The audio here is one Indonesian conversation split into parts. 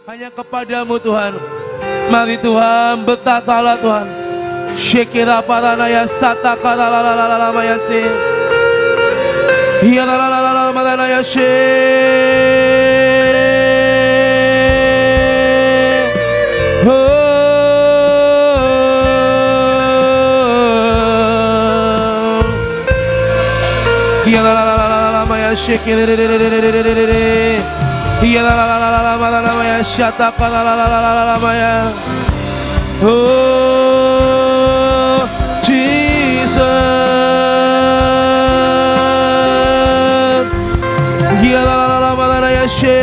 hanya kepadamu Tuhan. Mari Tuhan bertatalah Tuhan. Shekira paranaya sata karalalalala mayase. Hialalalala maranaya she. Hialalalala maya shekira. Hialalalala maranaya maya shata karalalalala maya. Oh Jesus, ya la la la la la ya she.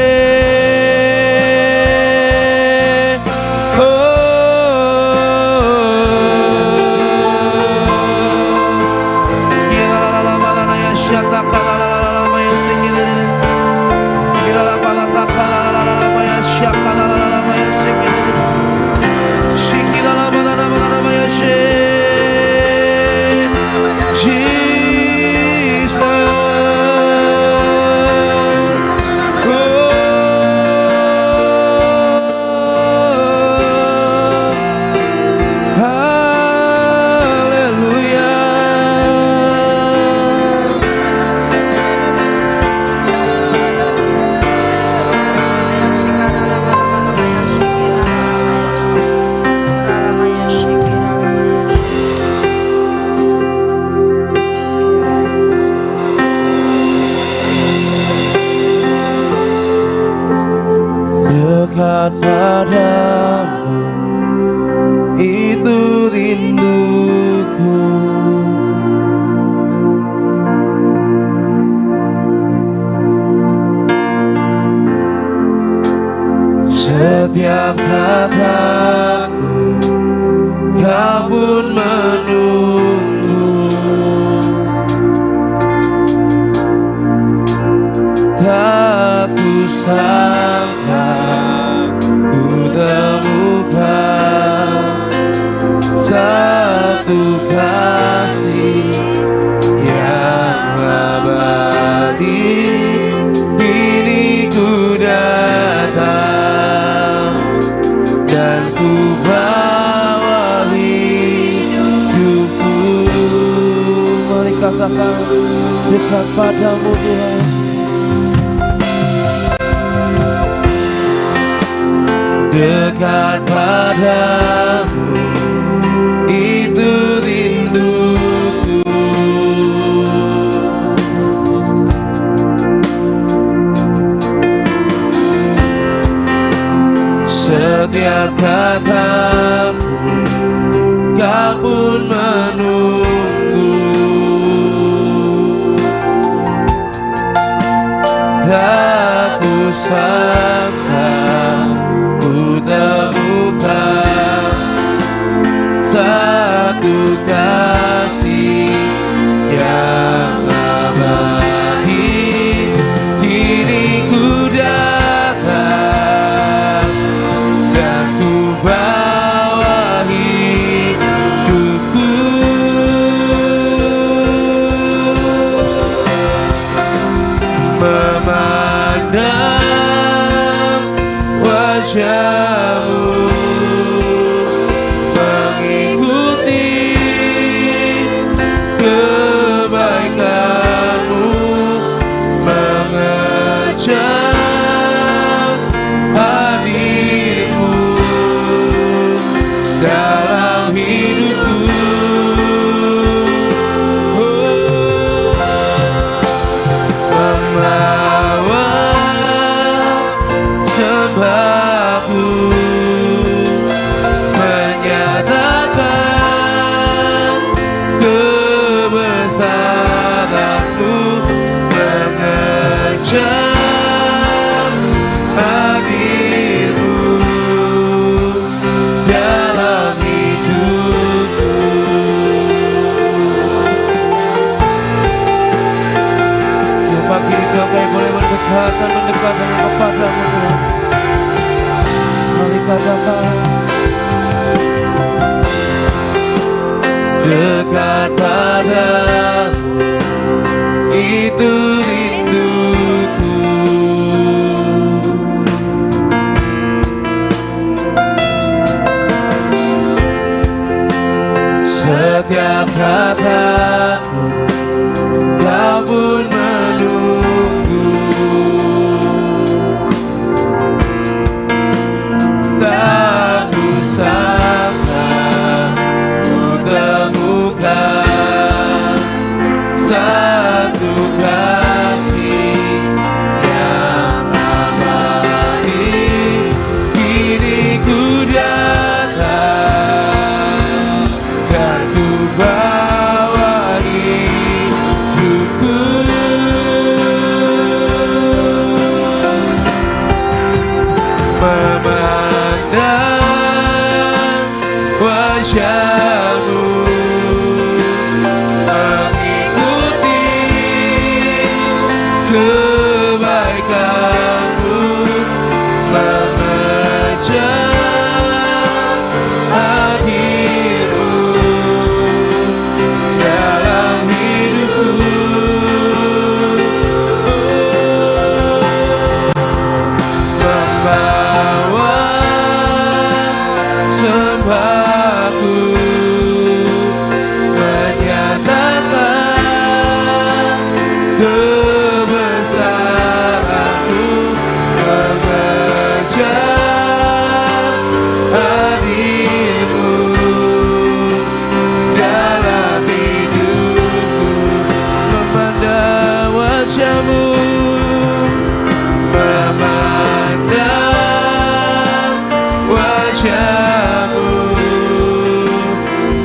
Oh ya la la la la la ya shata la la la la ya sekele. Ya la la la la la ya shaka la la la ya sekele. Shikila la la la ya she. Dekat padamu itu rinduku, setiap kataku kau pun menunggu, tak kusangka temukan satu kasih yang abadi. Kini ku datang dan ku bawa hidupku. Mari katakan dekat padamu Tuhan. Dekat padamu itu rinduku, setiap kataku kau pun menunggu, tak kusangka ku temukan satu kasih yang abadi. Kini ku datang dan ku bawa hidupku, memandang wajahmu, mengikuti kebaikanmu, mengejar hadirmu dalam hidupku. Membawa sembahku, menyatakan kebesaranmu, mengejar hadirmu dalam hidupku. Pagi kami boleh mendekat kepadamu Tuhan. Mari katakan dekat padamu itu rinduku, setiap kataku, Kau pun menunggu. Tak kusangka ku temukan satu kasih yang abadi. Kini ku datang, kan ku bawa hidupku. Memandang wajah-Mu, mengikuti kebaikan-Mu, mengejar hadir-Mu dalam hidupku. Membawa sembahku, menyatakan kebesaran-Mu, mengejar hadir-Mu dalam hidupku. Memandang wajah-Mu, memandang wajah-Mu,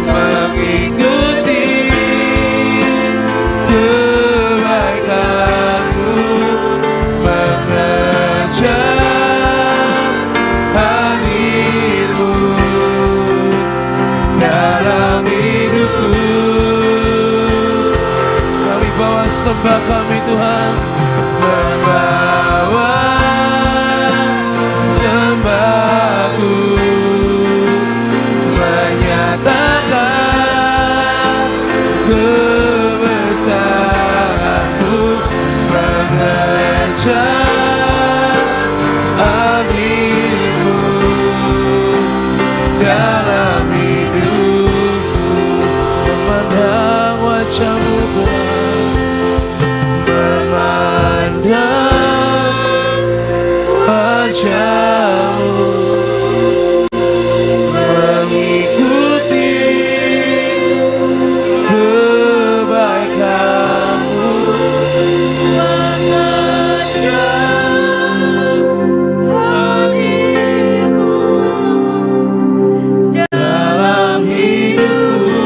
mengikuti kebaikan-Mu, mengejar hadir-Mu dalam hidupku. Kami bawa sembah kami Tuhan, membawa sembahku, menyatakan kebesaran-Mu, mengejar hadir-Mu dalam hidupku. Memandang wajah-Mu Tuhan, memandang wajah-Mu, mengikuti kebaikan-Mu, mengejar hadir-Mu dalam hidupku.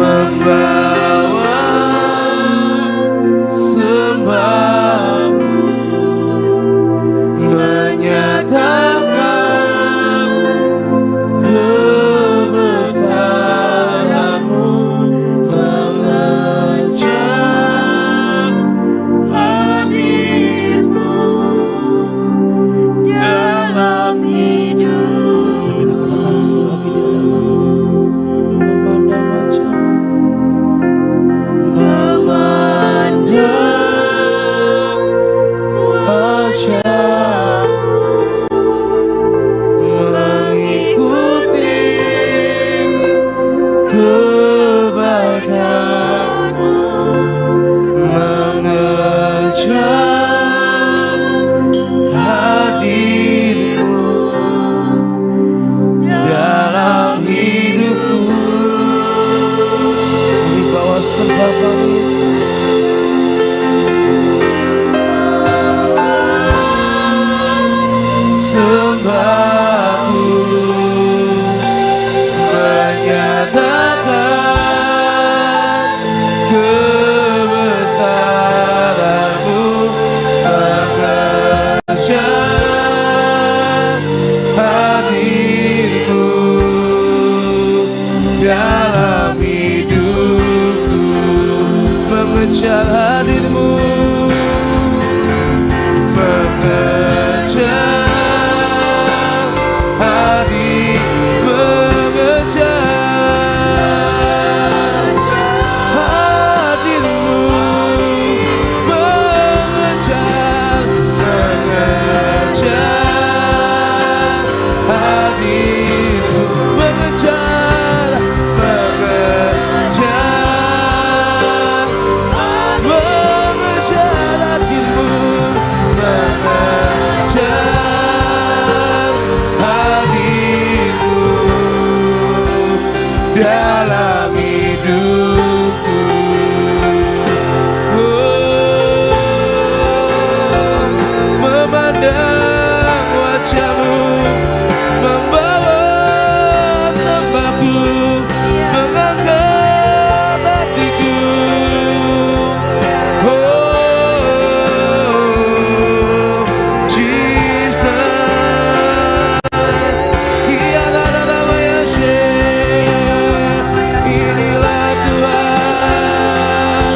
Membawa sembahku, menyatakan kebesaran-Mu, mengejar hadir-Mu dalam hidup. Memandang wajah-Mu, mengikuti kebaikan-Mu, mengejar hadir-Mu dalam hidupku. Di bawah sembah kami, sembahku, menyatakan kebesaran-Mu, hidupku. Memandang wajah-Mu, membawa sembahku, mengangkat hatiku. Oh, Jesus. Inilah Tuhan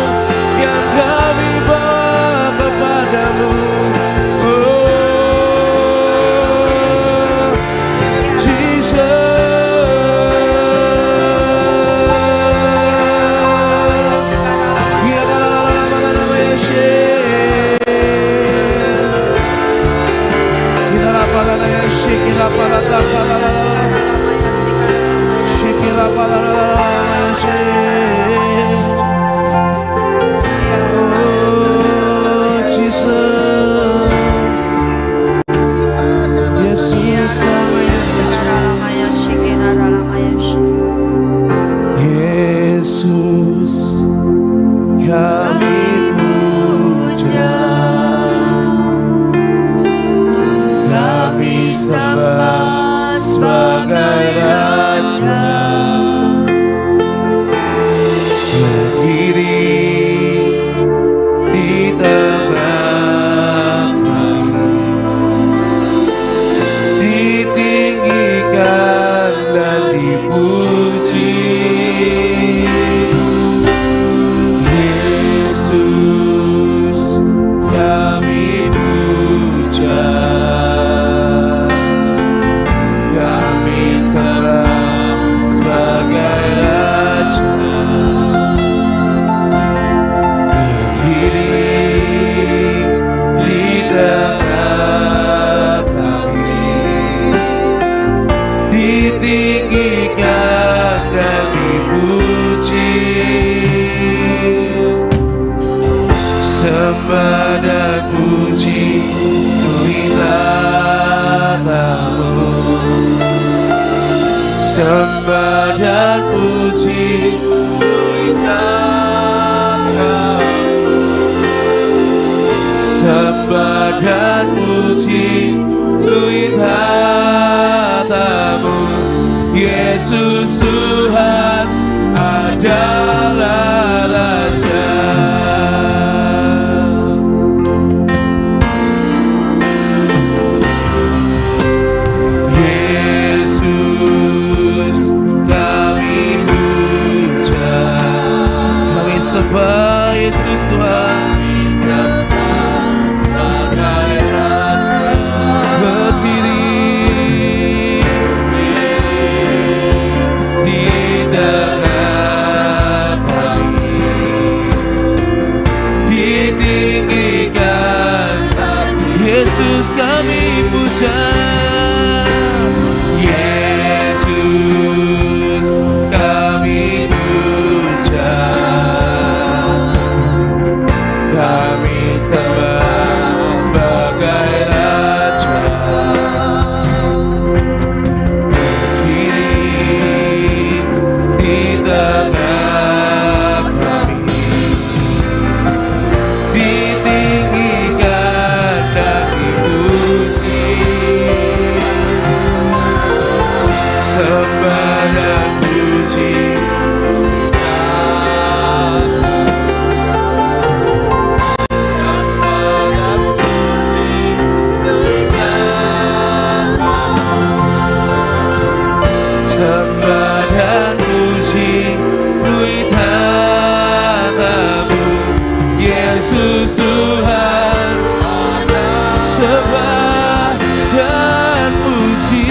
yang kami bawa kepadamu. Sembah dan puji bagi tatamu. Sembah dan puji bagi tatamu. Sembah dan puji bagi tatamu. Yesus Tuhan adalah Raja. Sembah Yesus Tuhan, berdiri di dalam kami, ditinggikan Yesus kami puja. Yesus kami puja. Kami sembah sebagai Raja. Berdiri di tengah kami, ditinggikan dan dipuji. Sembah dan puji Yesus Tuhan, sembah dan puji,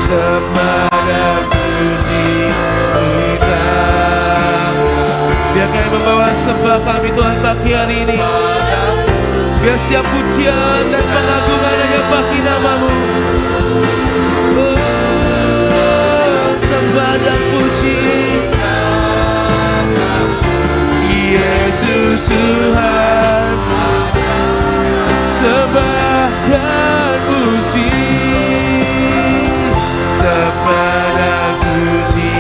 sembah dan puji kita. Biar kami membawa sembah kami Tuhan pagi hari ini. Biar setiap pujian dan pengagungan hanya bagi nama-Mu. Oh, sembah dan puji Yesus Tuhan, sembah dan puji, sembah dan puji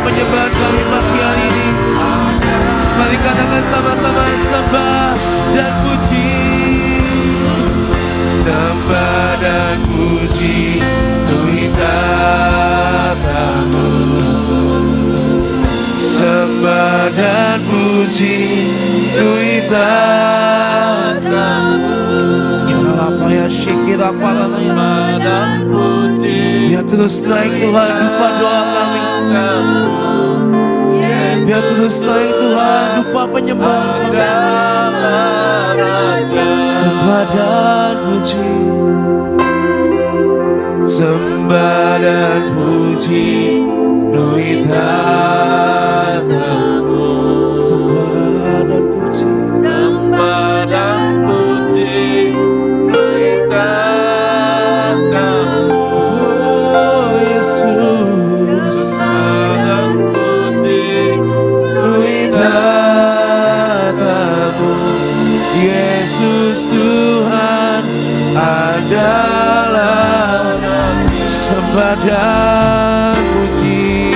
penyembahan kami pagi hari ini. Mari katakan sama-sama, sembah dan puji. Sembah dan puji Tuhan tatamu. Sembah dan puji Tuhan tatamu. Apa ya syikir apa dan puji. Biar terus naik Tuhan dupa doa kami. Biar terus naik Tuhan dupa penyembahan kami. Sembah dan puji. Sembah dan puji Tuhan tatamu. Sembah dan puji. Sembah dan puji Tuhan tatamu. Oh Yesus. Sembah dan puji Tuhan tatamu. Yesus Tuhan adalah. Sembah dan puji.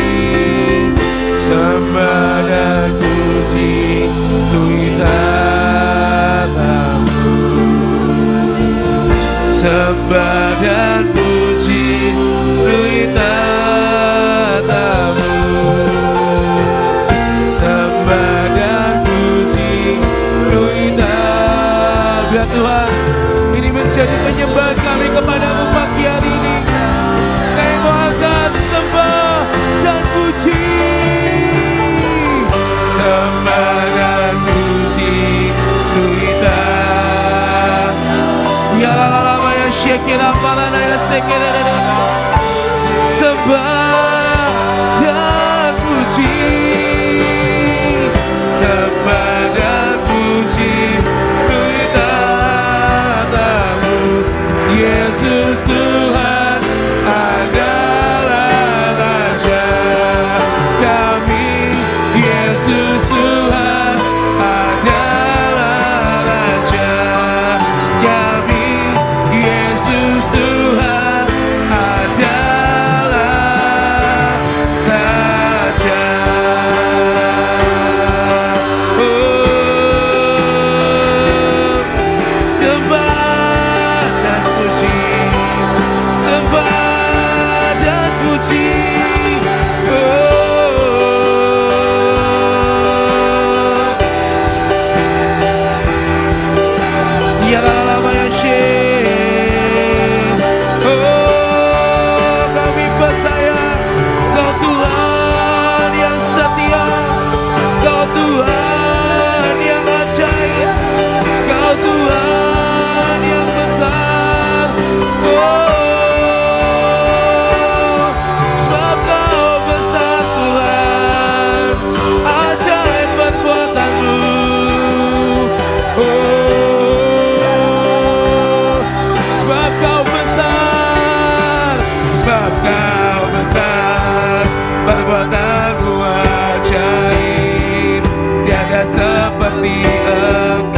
Sembah dan puji Tuhan tatamu. Sembah dan puji Tuhan tatamu. Sembah dan puji Tuhan tatamu. Biar Tuhan ini menjadi penyembahan kami kepadamu pagi hari ini. Kami mohonkan sembah dan puji. Sembah dan puji Tuhan. Ya lama ya syekira parana ya sekira. Sembah dan puji. Sembah dan puji Tuhan tatamu. Yesus Tuhan adalah Raja kami. Yesus Tuhan adalah Raja kami. Yesus Tuhan adalah Raja. Oh, sembah dan puji. Sembah dan puji. Ya lama ya syekh. Oh, kami percaya Kau Tuhan yang setia. Kau Tuhan yang ajaib. Kau Tuhan yang besar. Oh, sebab Kau besar Tuhan, ajaib perbuatan-Mu. Oh, sebab Kau besar, sebab Kau besar, perbuatan-Mu ajaib, tiada seperti Engkau,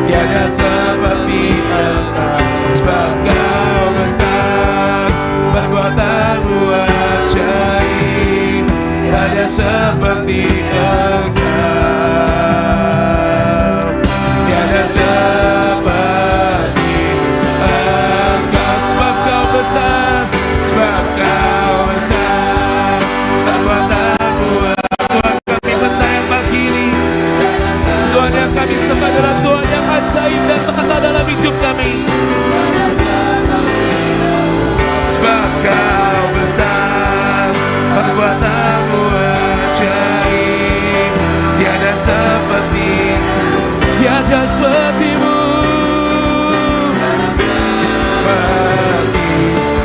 tiada seperti Engkau. Sebab Kau besar, perbuatan-Mu ajaib, tiada seperti Engkau, tiada seperti Engkau. Sebab Kau besar, sebab Kau besar, perbuatan-Mu. Tuhan, kami percaya pagi ini Tuhan yang kami sembah adalah Tuhan yang ajaib dan perkasa dalam hidup kami. Sebab Kau besar, perbuatan-Mu ajaib, tiada seperti, tiada seperti-Mu. Bagi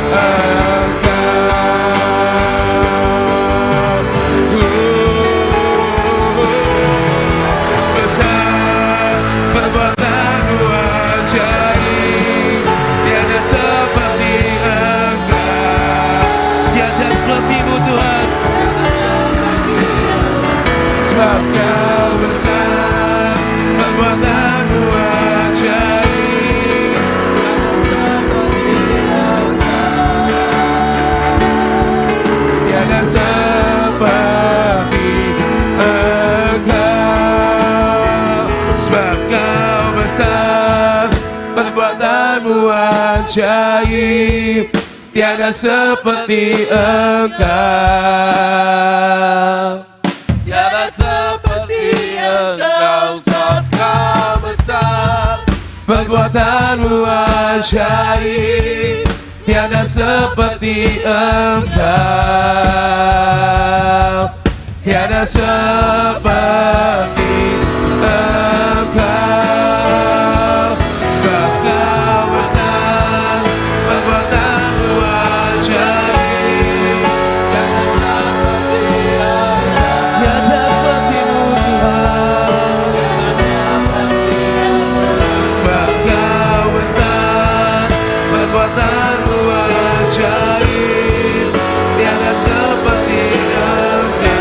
Engkau besar, perbuatan-Mu ajaib, tiada seperti Engkau, tiada seperti-Mu Tuhan. Sebab Kau besar, perbuatan-Mu ajaib, tiada seperti Engkau. Tiada seperti Engkau, sebab Kau besar. Perbuatanmu ajaib, tiada seperti Engkau. Tiada seperti Engkau, sebab Kau besar. Perbuatanmu ajaib, tiada seperti-Mu Tuhan. Sebab Kau besar, perbuatanmu ajaib, tiada seperti Engkau.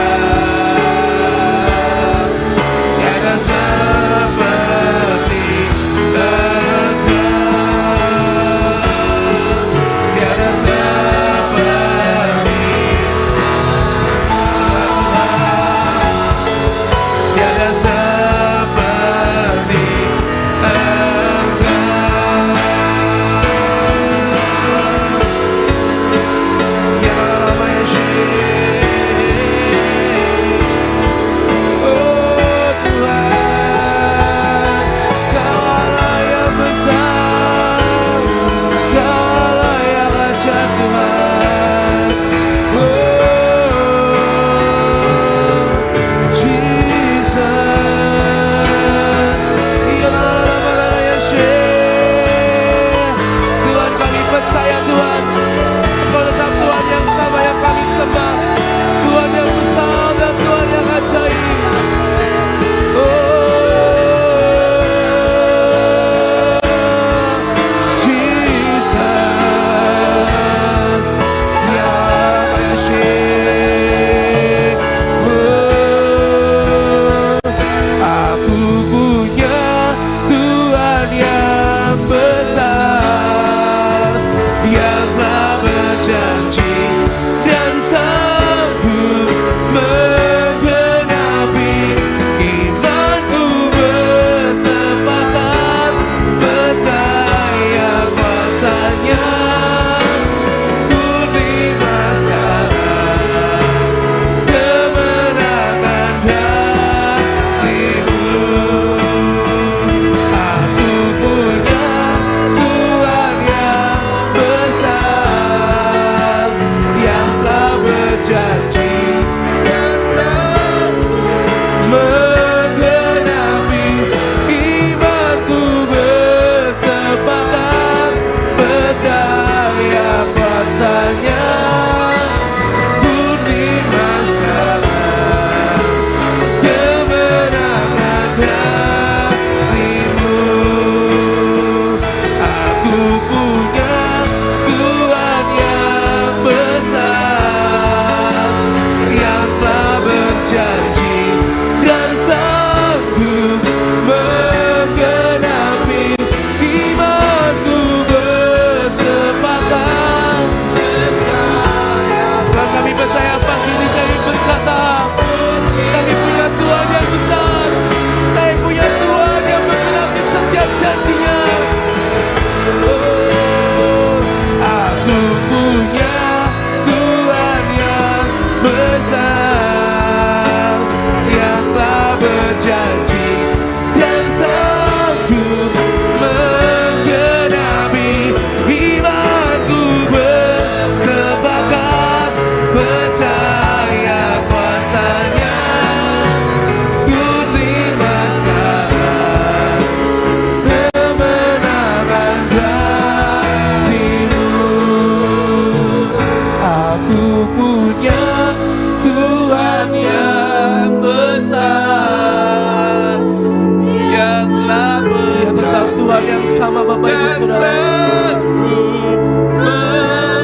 Tiada seperti Engkau. Tiada seperti Tiada seperti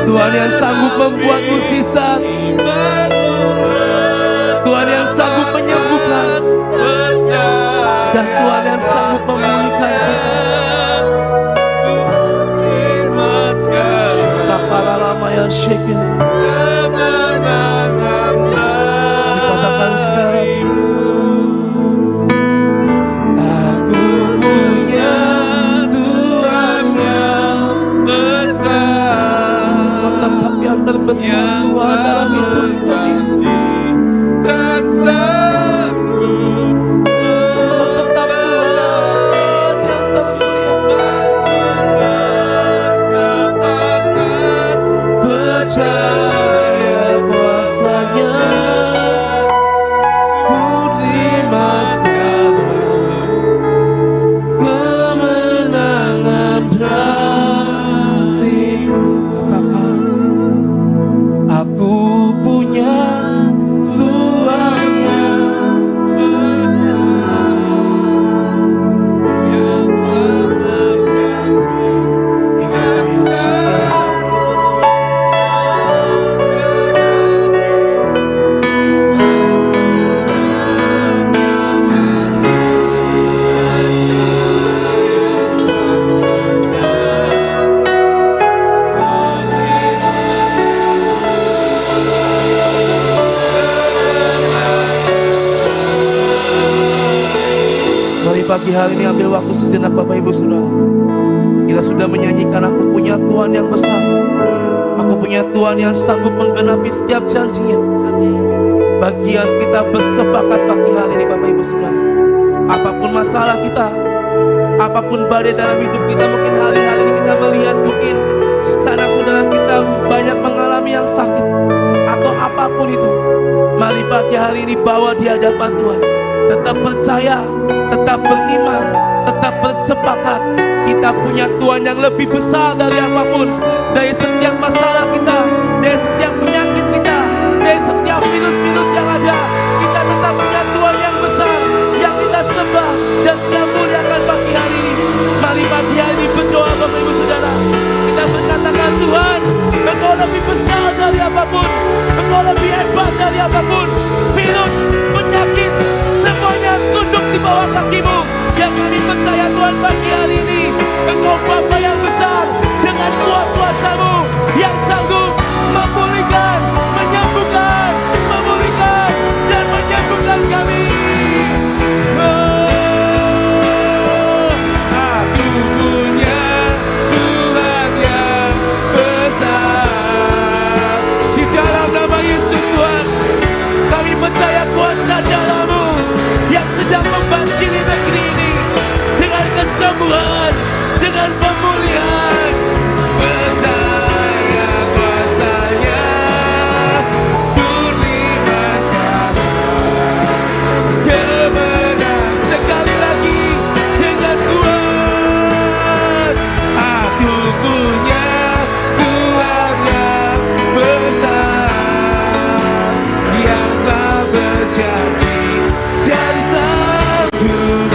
Tuhan yang sanggup membuat mukjizat, Tuhan yang sanggup menyembuhkan, dan Tuhan yang sanggup memulihkan kita. Para lama yang syekil, dikatakan sekarang, aku punya Tuhan yang pagi hari ini ambil waktu sejenak Bapak Ibu Saudara. Kita sudah menyanyikan aku punya Tuhan yang besar. Aku punya Tuhan yang sanggup menggenapi setiap janjinya. Bagian kita bersepakat pagi hari ini Bapak Ibu Saudara. Apapun masalah kita, apapun badai dalam hidup kita, mungkin hari-hari ini kita melihat mungkin sanak saudara kita banyak mengalami yang sakit atau apapun itu. Mari pagi hari ini bawa di hadapan Tuhan. Tetap percaya, tetap beriman, tetap bersepakat. Kita punya Tuhan yang lebih besar dari apapun, dari setiap masalah kita, dari setiap penyakit kita, dari setiap virus-virus yang ada. Kita tetap punya Tuhan yang besar, yang kita sembah dan kita muliakan pagi hari ini. Mari pagi hari ini berdoa Bapak Ibu Saudara. Kita berkatakan Tuhan, Engkau lebih besar dari apapun, Engkau lebih hebat dari apapun. Virus, penyakit, semuanya tunduk di bawah kaki-Mu. Yang kami percaya Tuhan pagi hari ini, Engkau Bapa yang besar dengan kuat kuasa-Mu yang sanggup memulihkan, menyembuhkan, memulihkan dan menyembuhkan kami. Aku punya Tuhan yang besar. Di dalam nama Yesus Tuhan, kami percaya kuasa dalam-Mu yang sedang membanjiri negeri ini dengan kesembuhan, dengan pemulihan. Percaya kuasa-Nya terima sekarang. Kemenang sekali lagi dengan Tuhan. Aku punya Tuhan yang besar, yang telah berjanji dan sanggup.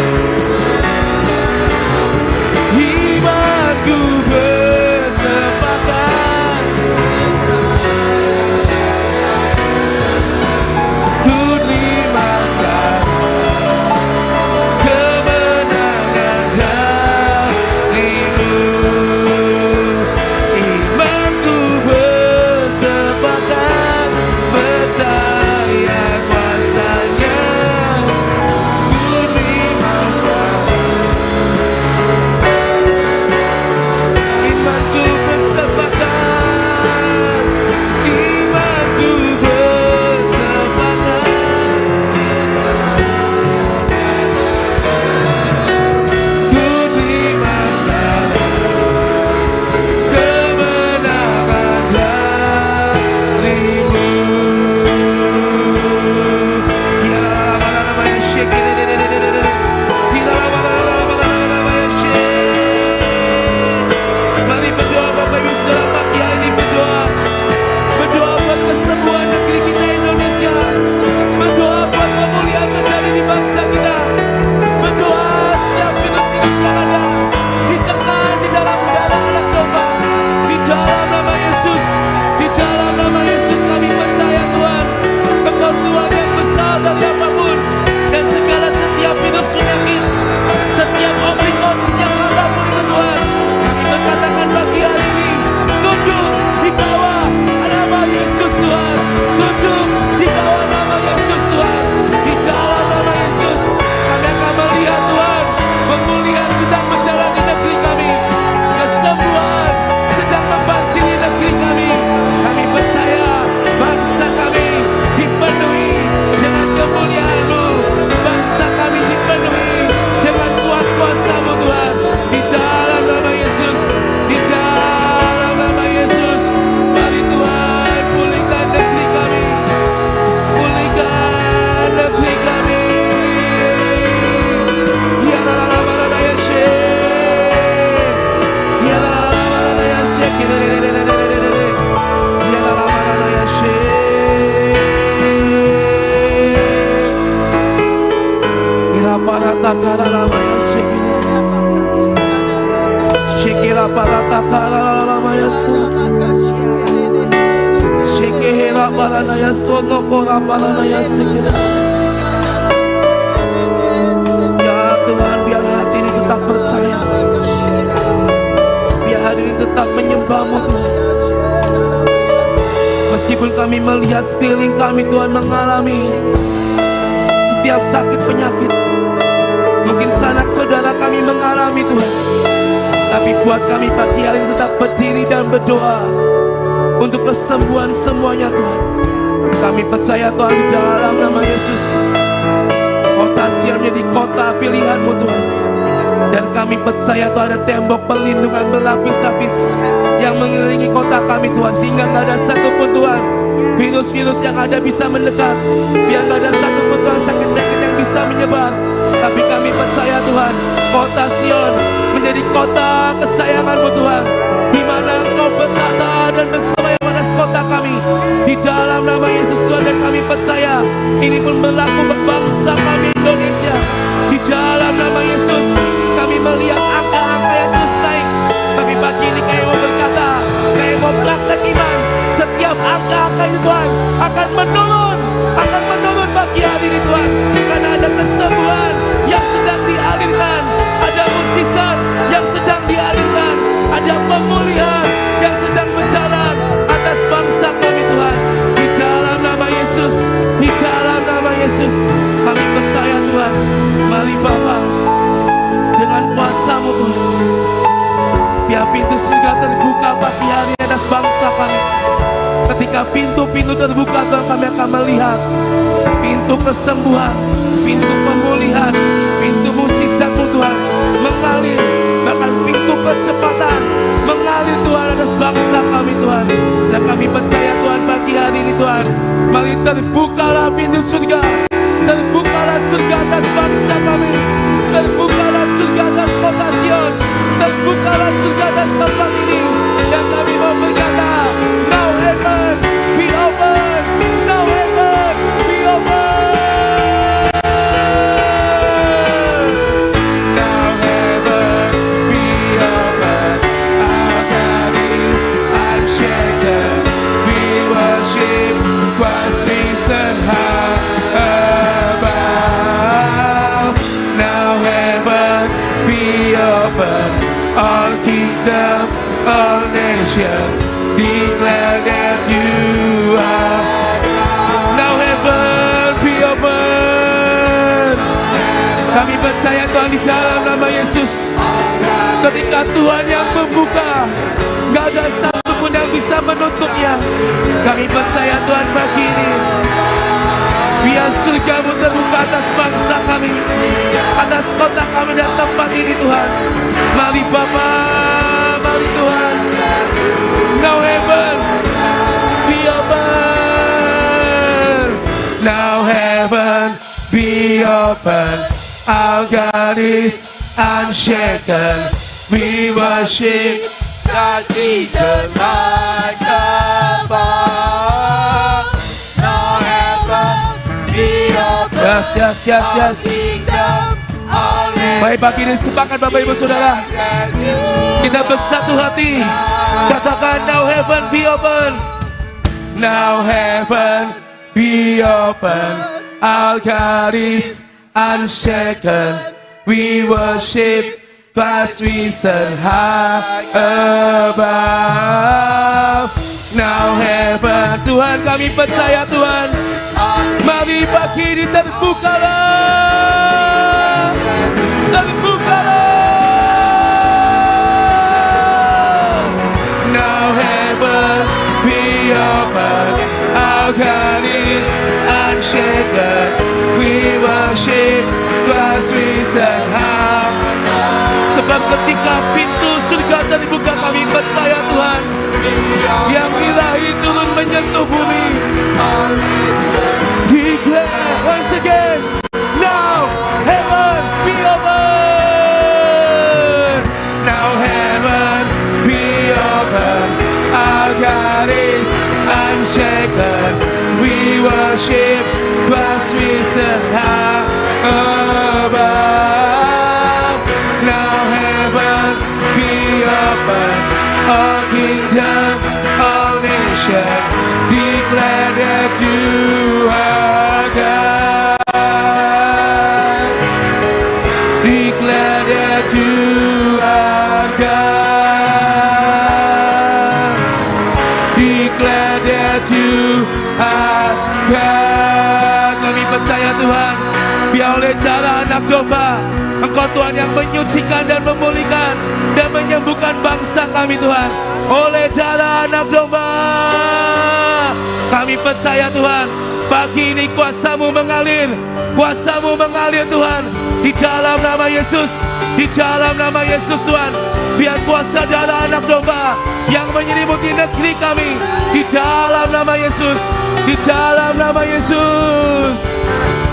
Imanku bersepakat, ku terima sekarang kemenangan darimu. Imanku bersepakat, percaya kuasa-Nya, ku terima sekarang. Imanku bersepakat, imanku bersepakat, ku terima sekarang kemenangan darimu. Ya nama yang syekh, mari berdoa Bapak Ibu Saudara pagi hari ini. Berdoa buat kesembuhan negeri kita Indonesia. Berdoa buat pemulihan terjadi di bangsa kita. Berdoa setiap virus-virus yang ada ditekan di dalam darah anak domba. Di dalam nama Yesus, di dalam nama Yesus kami percaya Tuhan, Engkau Tuhan yang besar dari apapun dan segala setiap virus penyakit, setiap omikron, setiap apapun itu Tuhan. Kami berkatakan pagi hari ini, tunduk di bawah nama Yesus Tuhan. Tunduk di bawah nama Yesus Tuhan. Di dalam nama Yesus kami akan melihat Tuhan, pemulihan sedang berjalan di negeri kami. Kesembuhan sedang membanjiri negeri kami. Kami percaya bangsa kami dipenuhi dengan kemuliaan-Mu. Bangsa kami dipenuhi dengan kuat kuasa-Mu Tuhan. Di dalam nama Yesus, di dalam nama Yesus, mari Tuhan pulihkan negeri kami, pulihkan negeri kami. Ya la la la la la ya syekh, ya la la la la la ya syekh, ya la la la la ya syekh. Ya para takara la ya syekh. Shekera parata kara lama yasu, shekera parana yasu no kora parana yasu. Ya Tuhan, biar hati ini tetap percaya, biar hari ini tetap menyembah-Mu Tuhan. Meskipun kami melihat sekeliling kami Tuhan mengalami setiap sakit penyakit, mungkin sanak saudara kami mengalami Tuhan. Tapi buat kami pagi hari ini tetap berdiri dan berdoa untuk kesembuhan semuanya Tuhan. Kami percaya Tuhan di dalam nama Yesus, kota Sion menjadi kota pilihan-Mu Tuhan. Dan kami percaya Tuhan ada tembok perlindungan berlapis-lapis yang mengelilingi kota kami Tuhan, sehingga gak ada satupun Tuhan virus-virus yang ada bisa mendekat. Biar gak ada satupun Tuhan sakit penyakit yang bisa menyebar. Tapi kami percaya Tuhan, kota Sion menjadi kota kesayangan-Mu Tuhan, di mana Engkau berkata dan bersemayam atas kota kami. Di dalam nama Yesus Tuhan, dan kami percaya ini pun berlaku untuk bangsa kami Indonesia. Di dalam nama Yesus kami melihat angka-angka yang terus naik. Tapi pagi ini kami mau berkata, kami mau praktek iman. Setiap angka-angka itu Tuhan akan menurun pagi hari ini Tuhan. Karena ada kesembuhan yang sedang dialirkan, ada musisat yang sedang dialirkan, ada pemulihan yang sedang berjalan atas bangsa kami Tuhan. Di dalam nama Yesus, di dalam nama Yesus kami percaya Tuhan. Mari Bapa, dengan kuasa-Mu Tuhan, biar pintu surga terbuka pagi hari atas bangsa kami. Ketika pintu-pintu terbuka Tuhan, kami akan melihat pintu kesembuhan, pintu pemulihan, pintu mukjizat-Mu Tuhan mengalir. Bahkan pintu kecepatan mengalir Tuhan atas bangsa kami Tuhan. Dan kami percaya Tuhan pagi hari ini Tuhan, mari terbukalah pintu surga, terbukalah surga atas bangsa kami, terbukalah surga atas kota Sion, terbukalah surga atas tempat ini. Dan kami mau berkata, now heaven be open, now heaven be open, now heaven be open. Our God is unshaken, we worship Christ risen high above. Now heaven be open, all kingdom, all nations, declare that you are. Now heaven be open. Kami percaya Tuhan di dalam nama Yesus, ketika Tuhan yang membuka, gak ada satupun yang bisa menutupnya. Kami percaya Tuhan pagi ini, biar surga-Mu terbuka atas bangsa kami, atas kota kami dan tempat ini Tuhan. Mari Bapa, mari Tuhan. Now heaven be open, now heaven be open. Our God is unshaken, we worship God Jesus like above. Now heaven be open. Yes. Baik, pagi ini sepakat Bapak Ibu Saudara, kita bersatu hati katakan now heaven be open, now heaven be open. Our God is unshaken, we worship Christ risen high above. Now heaven, Tuhan kami percaya Tuhan, mari pagi ini terbukalah, terbukalah. Now heaven be open, our God is unshaken, we worship Christ risen high. Sebab ketika pintu surga terbuka kami percaya Tuhan, yang ilahi turun menyentuh bumi. Declare once again, now heaven be open, now heaven be open. Our God is unshaken, we worship Christ risen high above. Now heaven be open, all kingdom, all nation, declare that you are God. Declare that you are God. Declare that you are God. Kami percaya Tuhan, Biar oleh darah anak domba, Engkau Tuhan yang menyucikan dan memulihkan dan menyembuhkan bangsa kami Tuhan. Oleh darah anak domba, kami percaya Tuhan, pagi ini kuasa-Mu mengalir, kuasa-Mu mengalir Tuhan. Di dalam nama Yesus, di dalam nama Yesus Tuhan, biar kuasa darah anak domba yang menyelimuti negeri kami, di dalam nama Yesus, di dalam nama Yesus.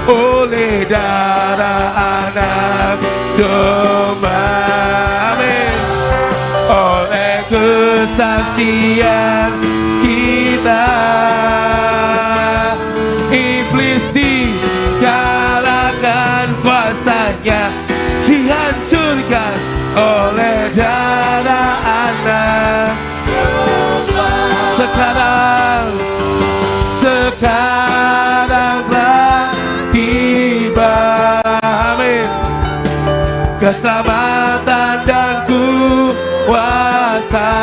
Oleh darah anak domba, amin. Oleh kesaksian kita, iblis dikalahkan, kuasanya dihancurkan oleh darah anak. Sekaranglah tiba, amin, keselamatan dan kuasa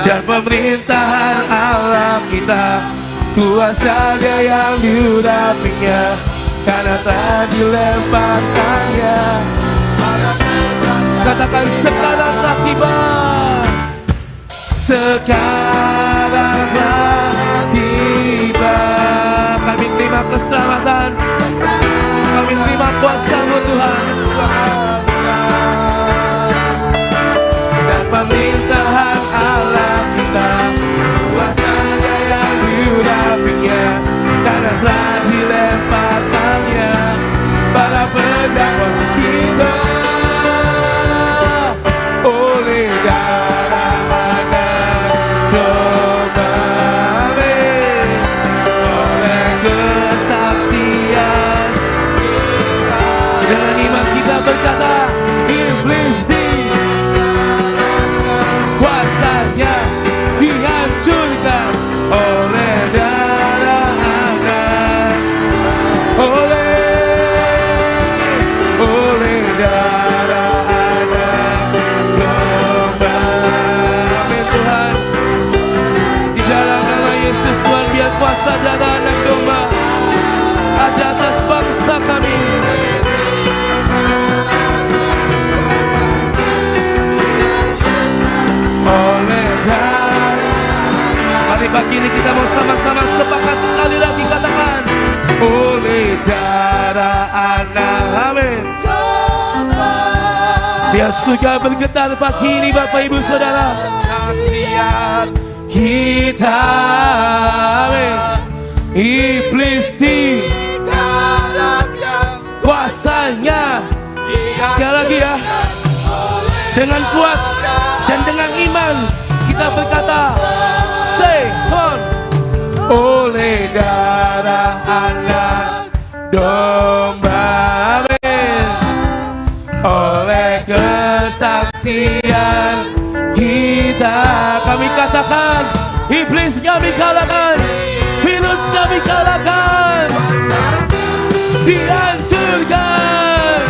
dan pemerintahan Allah kita. Kuasa Dia yang diurapinya, karena telah dilemparkannya. Katakan sekaranglah tiba, sekaranglah tiba. Kami terima keselamatan, kami terima kuasa-Mu Tuhan, dan pemerintahan Allah kita. Kuasa Dia yang diurapinya, karena telah dilemparkannya para pendakwa kita. Oleh darah anak domba, oleh kesaksian kita. Dengan iman kita berkata, iblis kuasanya dihancurkan oleh darah anak, oleh darah anak domba. Amin Tuhan. Di dalam nama Yesus Tuhan, biar kuasa darah anak domba ada atas bangsa kami. Oleh darah, mari pagi ini kita mau sama-sama sepakat sekali lagi katakan, oleh darah anak, amin. Biar surga bergetar pagi ini Bapak Ibu Saudara. Kita, amin. Iblis dikalahkan, kuasanya. Sekali lagi ya, dengan kuat dan dengan iman kita berkata, say on. Oleh darah anak domba, amin. Oleh kesaksian kita, kami katakan, iblis kami kalahkan, virus kami kalahkan, dihancurkan.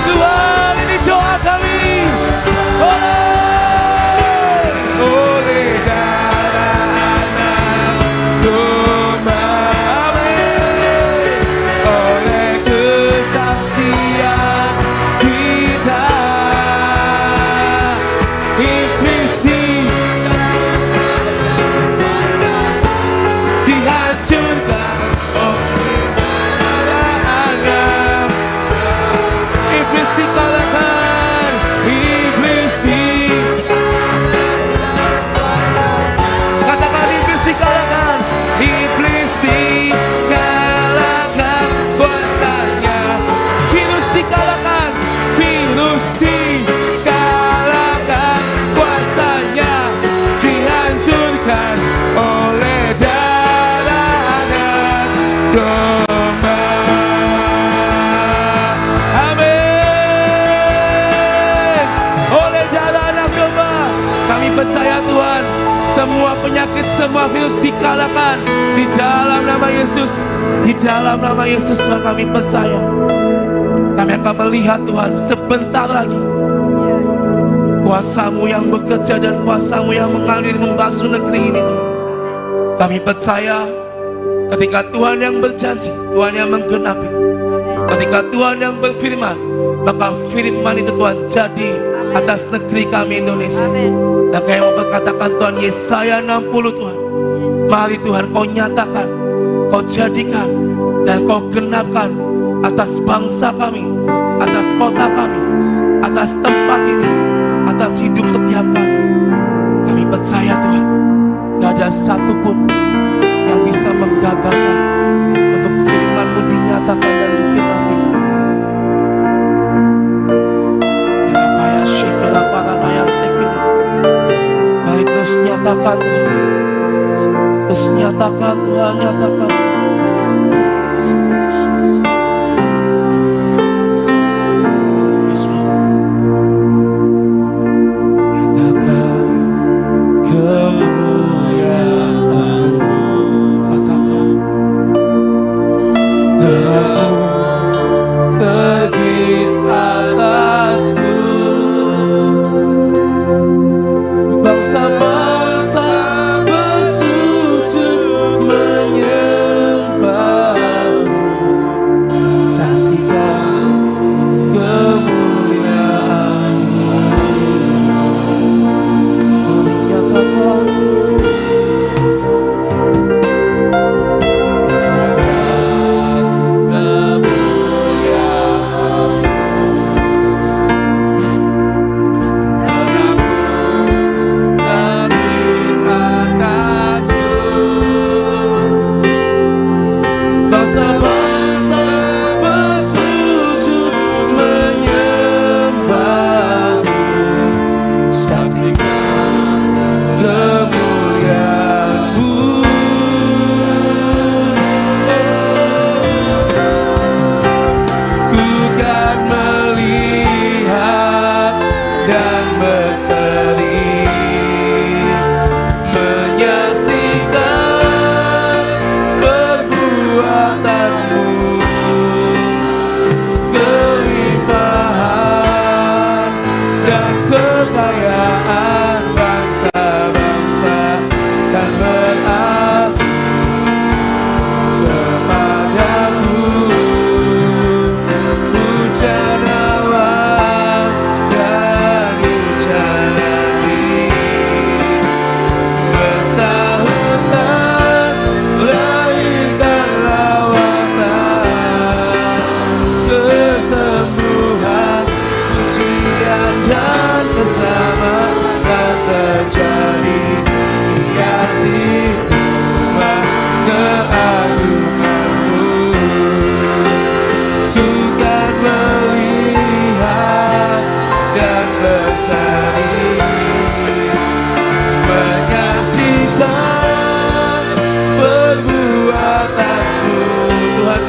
Tuhan, ini doa kami. Oleh darah anak domba, amin. Oleh kesaksian kita, iblis dihancurkan oleh darah anak. Iblis dikalahkan, iblis katakan iblis dikalahkan, iblis dikalahkan kuasanya. Virus dikalahkan, virus dikalahkan kuasanya, dihancurkan oleh darah anak domba. Kami percaya Tuhan, semua penyakit, semua virus dikalahkan di dalam nama Yesus. Di dalam nama Yesus Tuhan kami percaya. Kami akan melihat Tuhan sebentar lagi kuasa-Mu yang bekerja dan kuasa-Mu yang mengalir membasuh negeri ini Tuhan. Kami percaya Ketika Tuhan yang berjanji, Tuhan yang menggenapi. Ketika Tuhan yang berfirman, maka firman itu Tuhan jadi atas negeri kami Indonesia. Dan kayak mau berkatakan Tuhan, Yesaya 60 Tuhan, mari Tuhan kau nyatakan, kau jadikan, dan kau genapkan atas bangsa kami, atas kota kami, atas tempat ini, atas hidup setiap kami. Kami percaya Tuhan, gak ada satupun yang bisa menggagalkan untuk firman-Mu dinyatakan dan digenapi. Baik, terus nyatakan Tuhan, terus nyatakan Tuhan, nyatakan.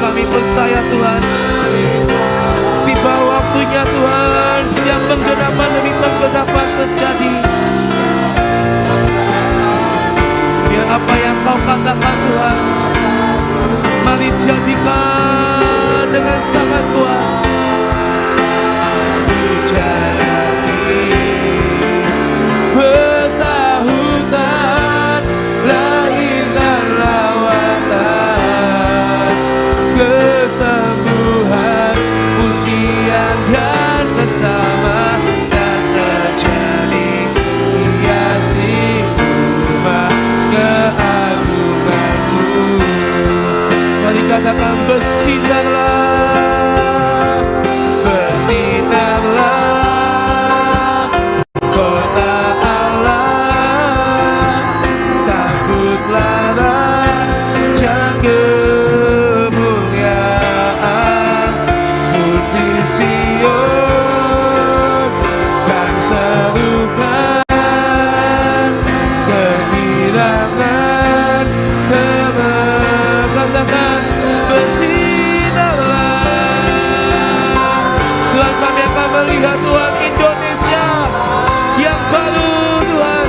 Kami percaya Tuhan, tiba waktunya Tuhan, setiap penggenapan demi penggenapan terjadi. Biar apa yang Kau katakan Tuhan, mari jadikan dengan sangat kuat. Jadi bersahutan, lahirkan lawatan, kesembuhan, pujian dan bersama, dan terjadi hiasi rumah keagungan-Mu. Mari katakan bersinarlah, bersinarlah kota Allah, sambutlah Raja kemuliaan di Sion, dan serukan kehilangan katakan bersinarlah. Tuhan, kami akan melihat Tuhan Indonesia yang baru Tuhan.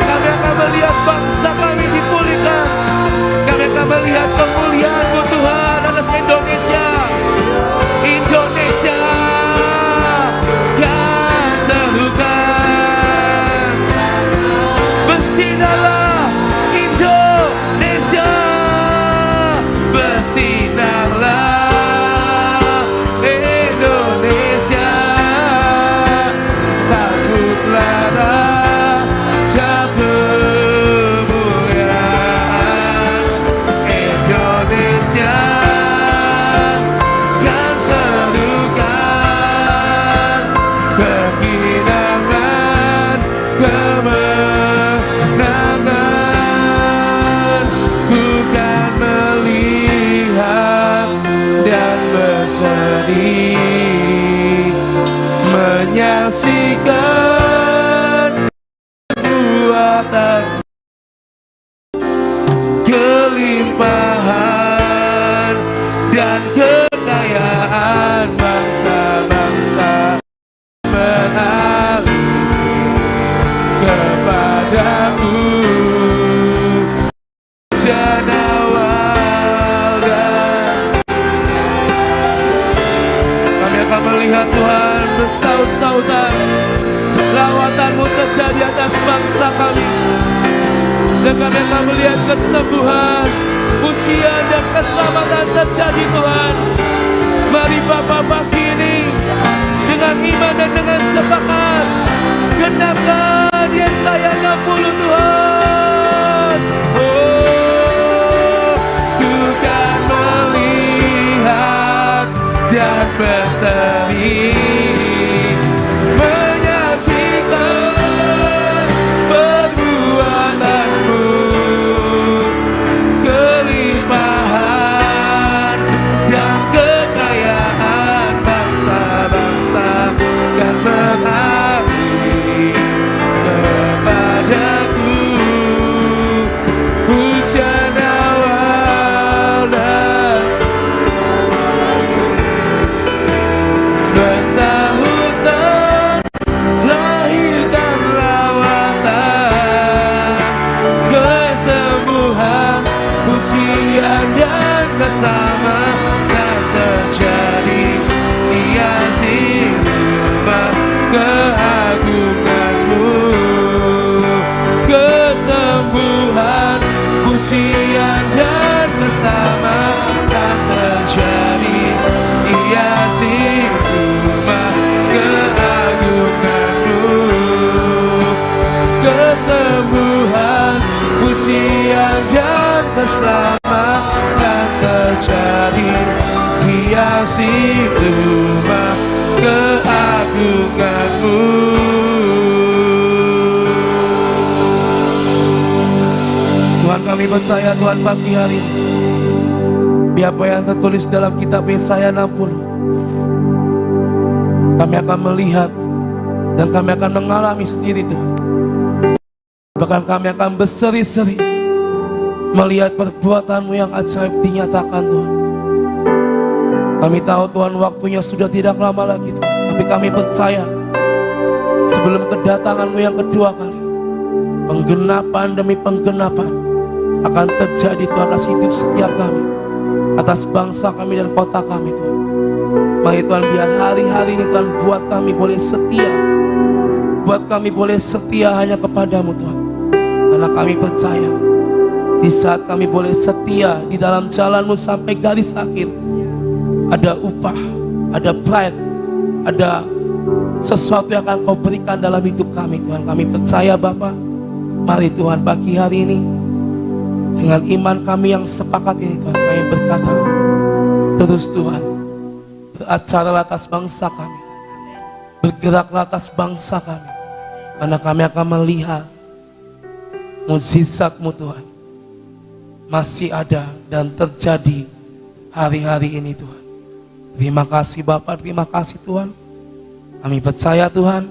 Kami akan melihat bangsa kami dipulihkan. Kami akan melihat kemuliaan-Mu Tuhan atas Indonesia. Indonesia yang serukan bersinarlah Indonesia. bersinarlah Indonesia, sambutlah Raja kemuliaan. Indonesia kan serukan kekinangan, kemenangan, bukan melihat dan bersedih, menyaksikan kekuatan, kelimpahan dan kekayaan bangsa-bangsa mengalir kepadamu. Janawal dan kami akan melihat Tuhan bersaut-sautan, lawatan-Mu terjadi atas bangsa kami. Dan kami akan melihat kesembuhan, pujian dan keselamatan terjadi Tuhan. Mari Bapa pagi ini dengan iman dan dengan sepakat genapkan Yesaya 60 Tuhan. Oh, ku kan melihat dan berseri, menyaksikan perbuatanmu, kelimpahan dan kekayaan bangsa-bangsa kan mengabdi kepadaku. Pujian awal dan bersahutan, lahirkan lawatan, kesembuhan, pujian dan keselamatan terjadi. Hiasi rumah keagungan-Mu, kesembuhan, pujian dan keselamatan terjadi. Hiasi rumah keagungan-Mu, kesembuhan, pujian dan keselamatan terjadi. Hiasi rumah keagungan-Mu. Tuhan, kami percaya Tuhan pagi hari ini, biar apa yang tertulis dalam kitab Yesaya 60 kami akan melihat dan kami akan mengalami sendiri Tuhan. Bahkan kami akan berseri-seri melihat perbuatan-Mu yang ajaib dinyatakan Tuhan. Kami tahu Tuhan waktunya sudah tidak lama lagi Tuhan, tapi kami percaya sebelum kedatangan-Mu yang kedua kali, penggenapan demi penggenapan akan terjadi Tuhan atas hidup setiap kami, atas bangsa kami dan kota kami Tuhan. Mari Tuhan, biar hari-hari ini Tuhan buat kami boleh setia, buat kami boleh setia hanya kepadamu Tuhan. Karena kami percaya di saat kami boleh setia di dalam jalan-Mu sampai garis akhir, ada upah, ada pride, ada sesuatu yang akan Kau berikan dalam hidup kami Tuhan. Kami percaya Bapa. Mari Tuhan pagi hari ini dengan iman kami yang sepakat ini Tuhan, kami berkata, terus Tuhan beracara atas bangsa kami, bergeraklah atas bangsa kami, karena kami akan melihat mukjizat-Mu Tuhan masih ada dan terjadi hari-hari ini Tuhan. Terima kasih Bapa, terima kasih Tuhan. Kami percaya Tuhan,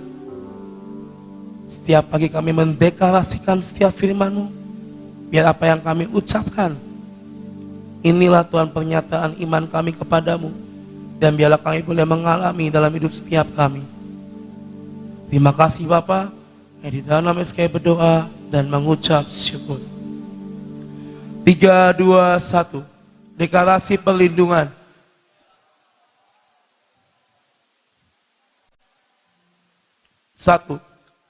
setiap pagi kami mendeklarasikan setiap firman-Mu, biar apa yang kami ucapkan, inilah Tuhan pernyataan iman kami kepadamu, dan biarlah kami boleh mengalami dalam hidup setiap kami. Terima kasih Bapa. Di dalam nama Yesus kami berdoa dan mengucap syukur. 3, 2, 1. Deklarasi perlindungan. Satu,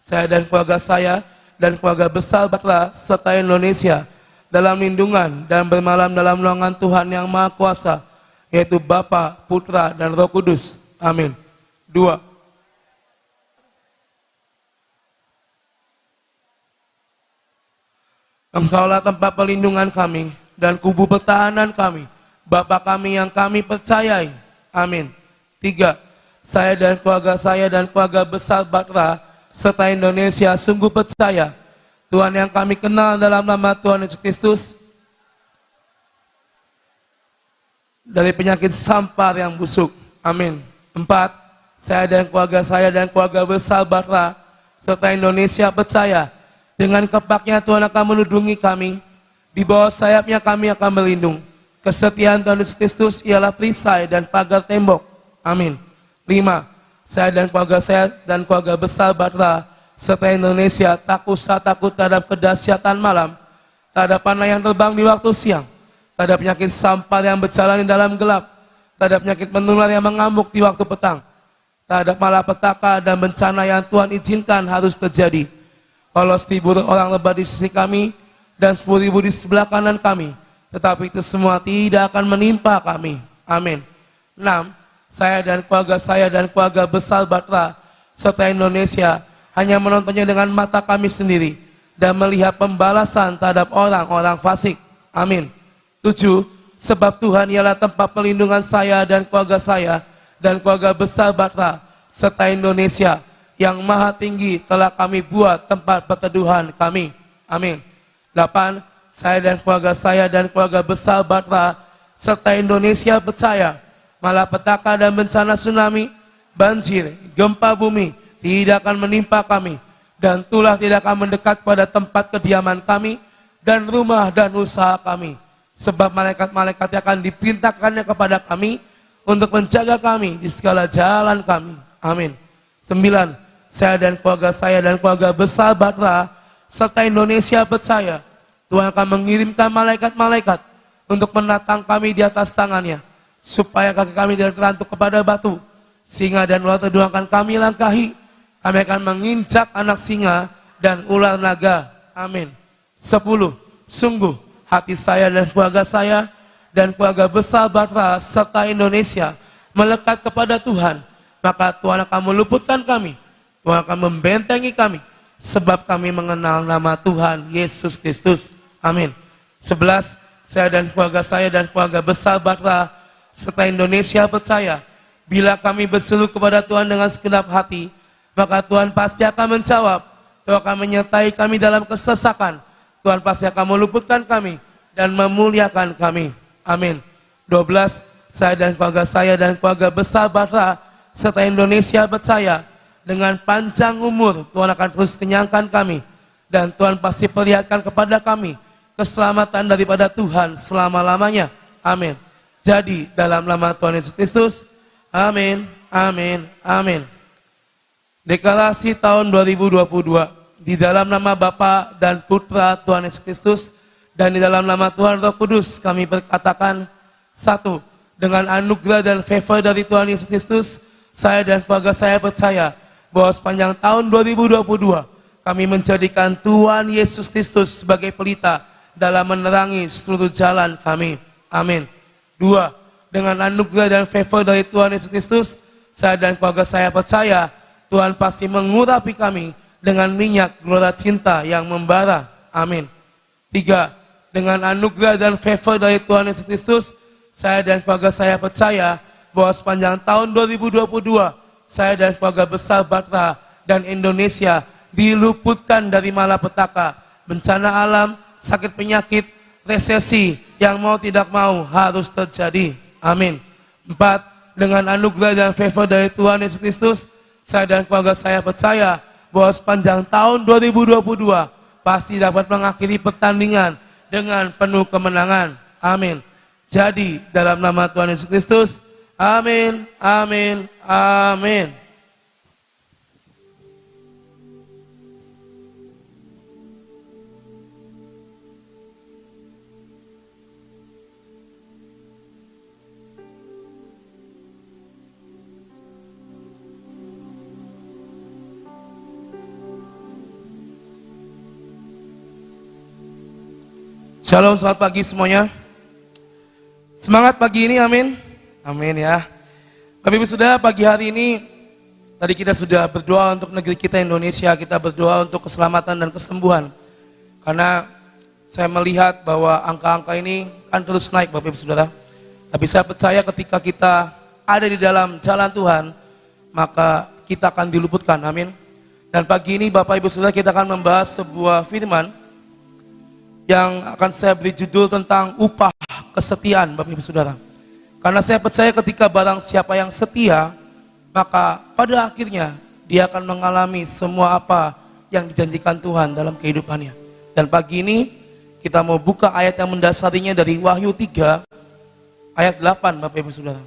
saya dan keluarga saya dan keluarga besar Bakla serta Indonesia dalam lindungan dan bermalam dalam naungan Tuhan yang Maha Kuasa, yaitu Bapa, Putra, dan Roh Kudus. Amin. 2. Engkaulah tempat perlindungan kami dan kubu pertahanan kami, Bapa kami yang kami percayai. Amin. 3. Saya dan keluarga besar Batra serta Indonesia sungguh percaya Tuhan yang kami kenal dalam nama Tuhan Yesus Kristus dari penyakit sampar yang busuk. Amin. 4. Saya dan keluarga besar Batra serta Indonesia percaya dengan kepaknya Tuhan akan melindungi kami. Di bawah sayapnya kami akan berlindung. Kesetiaan Tuhan Yesus Kristus ialah perisai dan pagar tembok. Amin. 5. Saya dan keluarga besar Batra serta Indonesia tak usah takut terhadap kedahsyatan malam, terhadap panah yang terbang di waktu siang, terhadap penyakit sampar yang berjalan di dalam gelap, terhadap penyakit menular yang mengamuk di waktu petang, terhadap malapetaka dan bencana yang Tuhan izinkan harus terjadi. Kalau 1.000 orang lebat di sisi kami dan 10.000 di sebelah kanan kami, tetapi itu semua tidak akan menimpa kami. Amin. 6. Saya dan keluarga besar Batra serta Indonesia hanya menontonnya dengan mata kami sendiri dan melihat pembalasan terhadap orang-orang fasik. Amin. 7. Sebab Tuhan ialah tempat perlindungan saya dan keluarga besar Batra serta Indonesia yang maha tinggi telah kami buat tempat perteduhan kami. Amin. 8. Saya dan keluarga besar Batra serta Indonesia percaya malapetaka dan bencana tsunami, banjir, gempa bumi tidak akan menimpa kami, dan tulah tidak akan mendekat pada tempat kediaman kami dan rumah dan usaha kami. Sebab malaikat-malaikat akan diperintahkannya kepada kami untuk menjaga kami di segala jalan kami. Amin. 9. Saya dan keluarga besar Batra serta Indonesia percaya Tuhan akan mengirimkan malaikat-malaikat untuk menatang kami di atas tangannya, supaya kaki kami tidak terantuk kepada batu, singa dan ular terdua akan kami langkahi. Kami akan menginjak anak singa dan ular naga. Amin. 10. Sungguh hati saya dan keluarga besar Batra serta Indonesia melekat kepada Tuhan, maka Tuhan akan meluputkan kami, Tuhan akan membentengi kami, sebab kami mengenal nama Tuhan Yesus Kristus. Amin. 11. Saya dan keluarga besar Batra serta Indonesia percaya, bila kami berseru kepada Tuhan dengan segenap hati, maka Tuhan pasti akan menjawab. Tuhan akan menyertai kami dalam kesesakan. Tuhan pasti akan meluputkan kami dan memuliakan kami. Amin. 12. Saya dan keluarga besar Batra serta Indonesia percaya, dengan panjang umur Tuhan akan terus kenyangkan kami, dan Tuhan pasti perlihatkan kepada kami keselamatan daripada Tuhan selama-lamanya. Amin. Jadi dalam nama Tuhan Yesus Kristus, amin, amin, amin. Deklarasi tahun 2022, di dalam nama Bapa dan Putra Tuhan Yesus Kristus, dan di dalam nama Tuhan Roh Kudus kami berkatakan, 1. Dengan anugerah dan favor dari Tuhan Yesus Kristus, saya dan keluarga saya percaya bahwa sepanjang tahun 2022 kami menjadikan Tuhan Yesus Kristus sebagai pelita dalam menerangi seluruh jalan kami. Amin. 2. Dengan anugerah dan favor dari Tuhan Yesus Kristus, saya dan keluarga saya percaya Tuhan pasti mengurapi kami dengan minyak gelora cinta yang membara. Amin. 3. Dengan anugerah dan favor dari Tuhan Yesus Kristus, saya dan keluarga saya percaya bahwa sepanjang tahun 2022 saya dan keluarga besar Batra dan Indonesia diluputkan dari malapetaka, bencana alam, sakit penyakit, resesi yang mau tidak mau harus terjadi. Amin. 4. Dengan anugerah dan favor dari Tuhan Yesus Kristus, saya dan keluarga saya percaya bahwa sepanjang tahun 2022 pasti dapat mengakhiri pertandingan dengan penuh kemenangan. Amin. Jadi dalam nama Tuhan Yesus Kristus, amin, amin, amin. Shalom, selamat pagi semuanya. Semangat pagi ini, amin. Amin ya. Bapak Ibu Saudara, pagi hari ini tadi kita sudah berdoa untuk negeri kita Indonesia, kita berdoa untuk keselamatan dan kesembuhan. Karena saya melihat bahwa angka-angka ini akan terus naik Bapak Ibu Saudara. Tapi saya percaya ketika kita ada di dalam jalan Tuhan, maka kita akan diluputkan, amin. Dan pagi ini Bapak Ibu Saudara, kita akan membahas sebuah firman yang akan saya beri judul tentang upah kesetiaan Bapak Ibu Saudara. Karena saya percaya ketika barang siapa yang setia, maka pada akhirnya dia akan mengalami semua apa yang dijanjikan Tuhan dalam kehidupannya. Dan pagi ini kita mau buka ayat yang mendasarinya dari Wahyu 3 ayat 8 Bapak Ibu Saudara.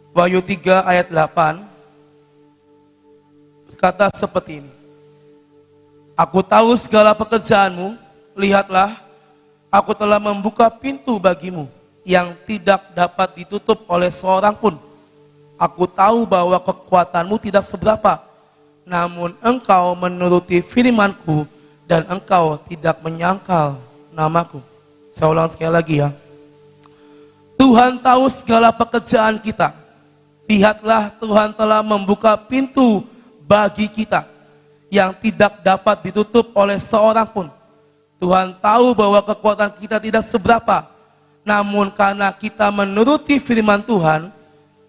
Wahyu 3 ayat 8 berkata seperti ini. Aku tahu segala pekerjaanmu. Lihatlah, aku telah membuka pintu bagimu yang tidak dapat ditutup oleh seorang pun. Aku tahu bahwa kekuatanmu tidak seberapa, namun engkau menuruti firmanku dan engkau tidak menyangkal namaku. Saya ulang sekali lagi ya. Tuhan tahu segala pekerjaan kita. Lihatlah, Tuhan telah membuka pintu bagi kita yang tidak dapat ditutup oleh seorang pun. Tuhan tahu bahwa kekuatan kita tidak seberapa, namun karena kita menuruti firman Tuhan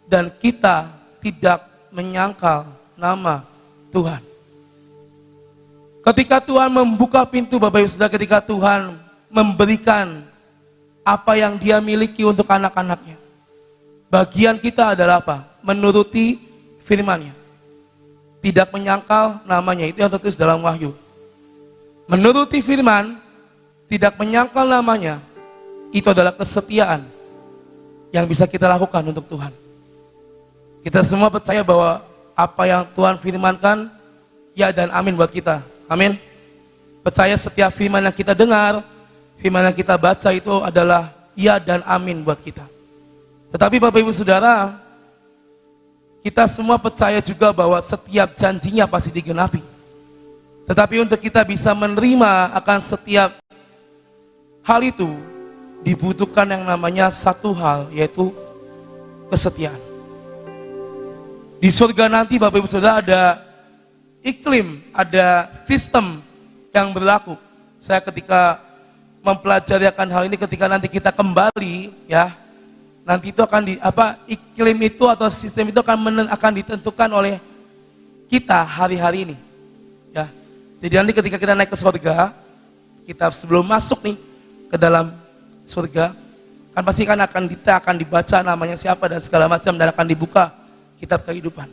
dan kita tidak menyangkal nama Tuhan. Ketika Tuhan membuka pintu Bapak Ibu Saudara, ketika Tuhan memberikan apa yang Dia miliki untuk anak-anaknya, bagian kita adalah apa? Menuruti firman-Nya. Tidak menyangkal namanya, itu yang tertulis dalam Wahyu. Menuruti firman, tidak menyangkal namanya, itu adalah kesetiaan yang bisa kita lakukan untuk Tuhan. Kita semua percaya bahwa apa yang Tuhan firmankan, ya dan amin buat kita. Amin. Percaya setiap firman yang kita dengar, firman yang kita baca itu adalah ya dan amin buat kita. Tetapi Bapak Ibu Saudara, kita semua percaya juga bahwa setiap janjinya pasti digenapi. Tetapi untuk kita bisa menerima akan setiap hal itu, dibutuhkan yang namanya satu hal, yaitu kesetiaan. Di surga nanti Bapak Ibu Saudara ada iklim, ada sistem yang berlaku. Saya ketika mempelajari akan hal ini, ketika nanti kita kembali, ya, nanti itu akan iklim itu atau sistem itu akan ditentukan oleh kita hari-hari ini. Ya. Jadi nanti ketika kita naik ke surga, kita sebelum masuk nih ke dalam surga, kan pasti kita akan dibaca namanya siapa dan segala macam, dan akan dibuka kitab kehidupan.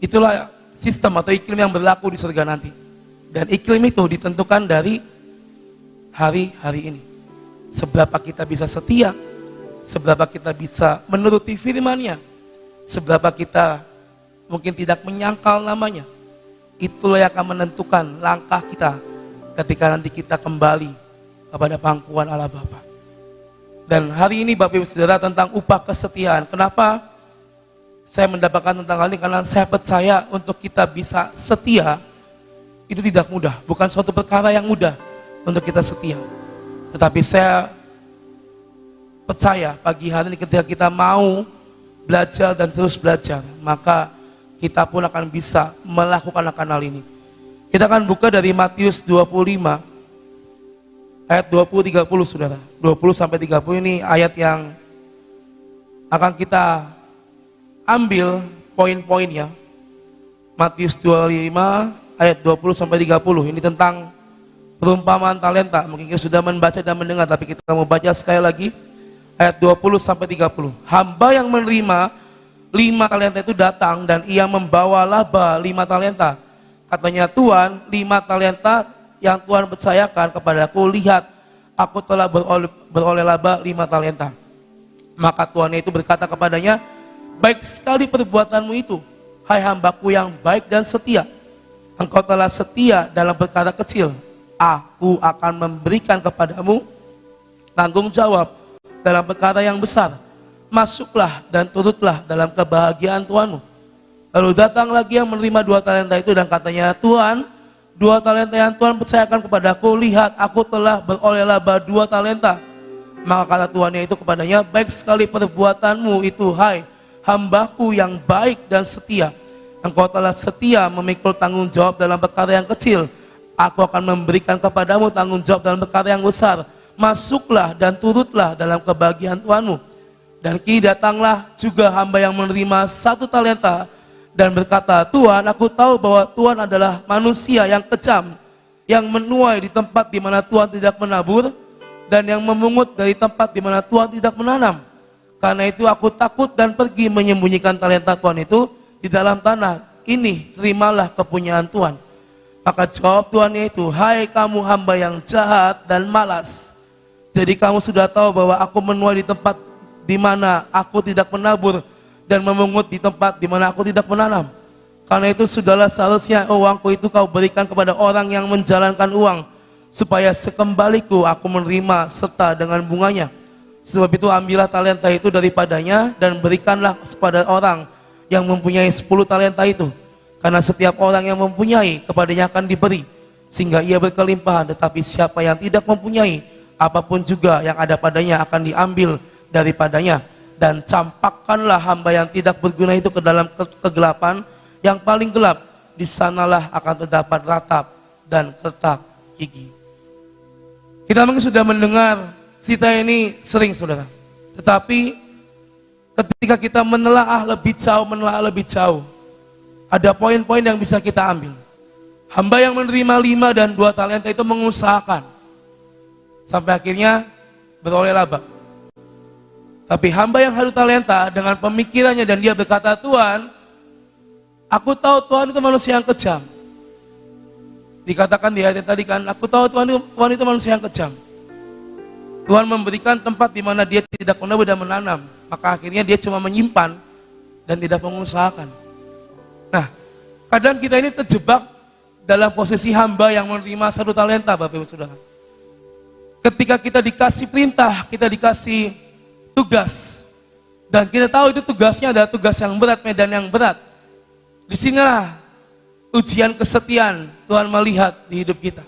Itulah sistem atau iklim yang berlaku di surga nanti. Dan iklim itu ditentukan dari hari-hari ini. Seberapa kita bisa setia, seberapa kita bisa menuruti firman-Nya, seberapa kita mungkin tidak menyangkal namanya. Itulah yang akan menentukan langkah kita ketika nanti kita kembali kepada pangkuan Allah Bapa. Dan hari ini Bapak Ibu Saudara, tentang upah kesetiaan. Kenapa saya mendapatkan tentang hal ini? Karena saya percaya untuk kita bisa setia itu tidak mudah. Bukan suatu perkara yang mudah untuk kita setia. Tetapi saya percaya pagi hari ini ketika kita mau belajar dan terus belajar, maka kita pun akan bisa melakukan akan hal ini. Kita akan buka dari Matius 25 ayat 20-30 Saudara. 20-30 ini ayat yang akan kita ambil poin-poinnya. Matius 25 ayat 20-30 ini tentang perumpamaan talenta. Mungkin kita sudah membaca dan mendengar, tapi kita mau baca sekali lagi. Ayat 20-30. Hamba yang menerima 5 talenta itu datang dan ia membawa laba 5 talenta. Katanya, Tuhan, 5 talenta yang Tuhan percayakan kepadaku, lihat, aku telah beroleh laba 5 talenta. Maka Tuhannya itu berkata kepadanya, baik sekali perbuatanmu itu, hai hambaku yang baik dan setia. Engkau telah setia dalam perkara kecil, aku akan memberikan kepadamu tanggung jawab dalam perkara yang besar. Masuklah dan turutlah dalam kebahagiaan Tuhanmu. Lalu datang lagi yang menerima 2 talenta itu dan katanya, Tuhan, 2 talenta yang Tuhan percayakan kepadaku, lihat aku telah beroleh laba 2 talenta. Maka kata tuannya itu kepadanya, baik sekali perbuatanmu itu, hai hambaku yang baik dan setia. Engkau telah setia memikul tanggung jawab dalam perkara yang kecil, aku akan memberikan kepadamu tanggung jawab dalam perkara yang besar. Masuklah dan turutlah dalam kebahagiaan Tuhanmu. Dan kini datanglah juga hamba yang menerima 1 talenta dan berkata, Tuhan, aku tahu bahwa Tuhan adalah manusia yang kejam, yang menuai di tempat di mana Tuhan tidak menabur, dan yang memungut dari tempat di mana Tuhan tidak menanam. Karena itu aku takut dan pergi menyembunyikan talenta Tuhan itu di dalam tanah. Ini terimalah kepunyaan Tuhan. Maka jawab Tuhannya itu, hai kamu hamba yang jahat dan malas. Jadi kamu sudah tahu bahwa aku menuai di tempat di mana aku tidak menabur, dan memungut di tempat di mana aku tidak menanam. Karena itu sudahlah seharusnya uangku itu kau berikan kepada orang yang menjalankan uang, supaya sekembaliku aku menerima serta dengan bunganya. Sebab itu ambillah talenta itu daripadanya dan berikanlah kepada orang yang mempunyai 10 talenta itu. Karena setiap orang yang mempunyai, kepadanya akan diberi, sehingga ia berkelimpahan. Tetapi siapa yang tidak mempunyai, apapun juga yang ada padanya akan diambil daripadanya. Dan campakkanlah hamba yang tidak berguna itu ke dalam kegelapan yang paling gelap. Di sanalah akan terdapat ratap dan retak gigi. Kita mungkin sudah mendengar cerita ini sering, saudara. Tetapi ketika kita menelaah lebih jauh, ada poin-poin yang bisa kita ambil. Hamba yang menerima 5 dan 2 talenta itu mengusahakan sampai akhirnya beroleh laba. Tapi hamba yang 1 talenta dengan pemikirannya dan dia berkata, Tuhan, aku tahu Tuhan itu manusia yang kejam. Dikatakan di ayat tadi kan, aku tahu Tuhan itu manusia yang kejam. Tuhan memberikan tempat di mana dia tidak menabur dan menanam. Maka akhirnya dia cuma menyimpan dan tidak mengusahakan. Nah, kadang kita ini terjebak dalam posisi hamba yang menerima 1 talenta, Bapak Ibu Saudara. Ketika kita dikasih perintah, kita dikasih tugas, dan kita tahu itu tugasnya adalah tugas yang berat, medan yang berat. Disinilah ujian kesetiaan Tuhan melihat di hidup kita.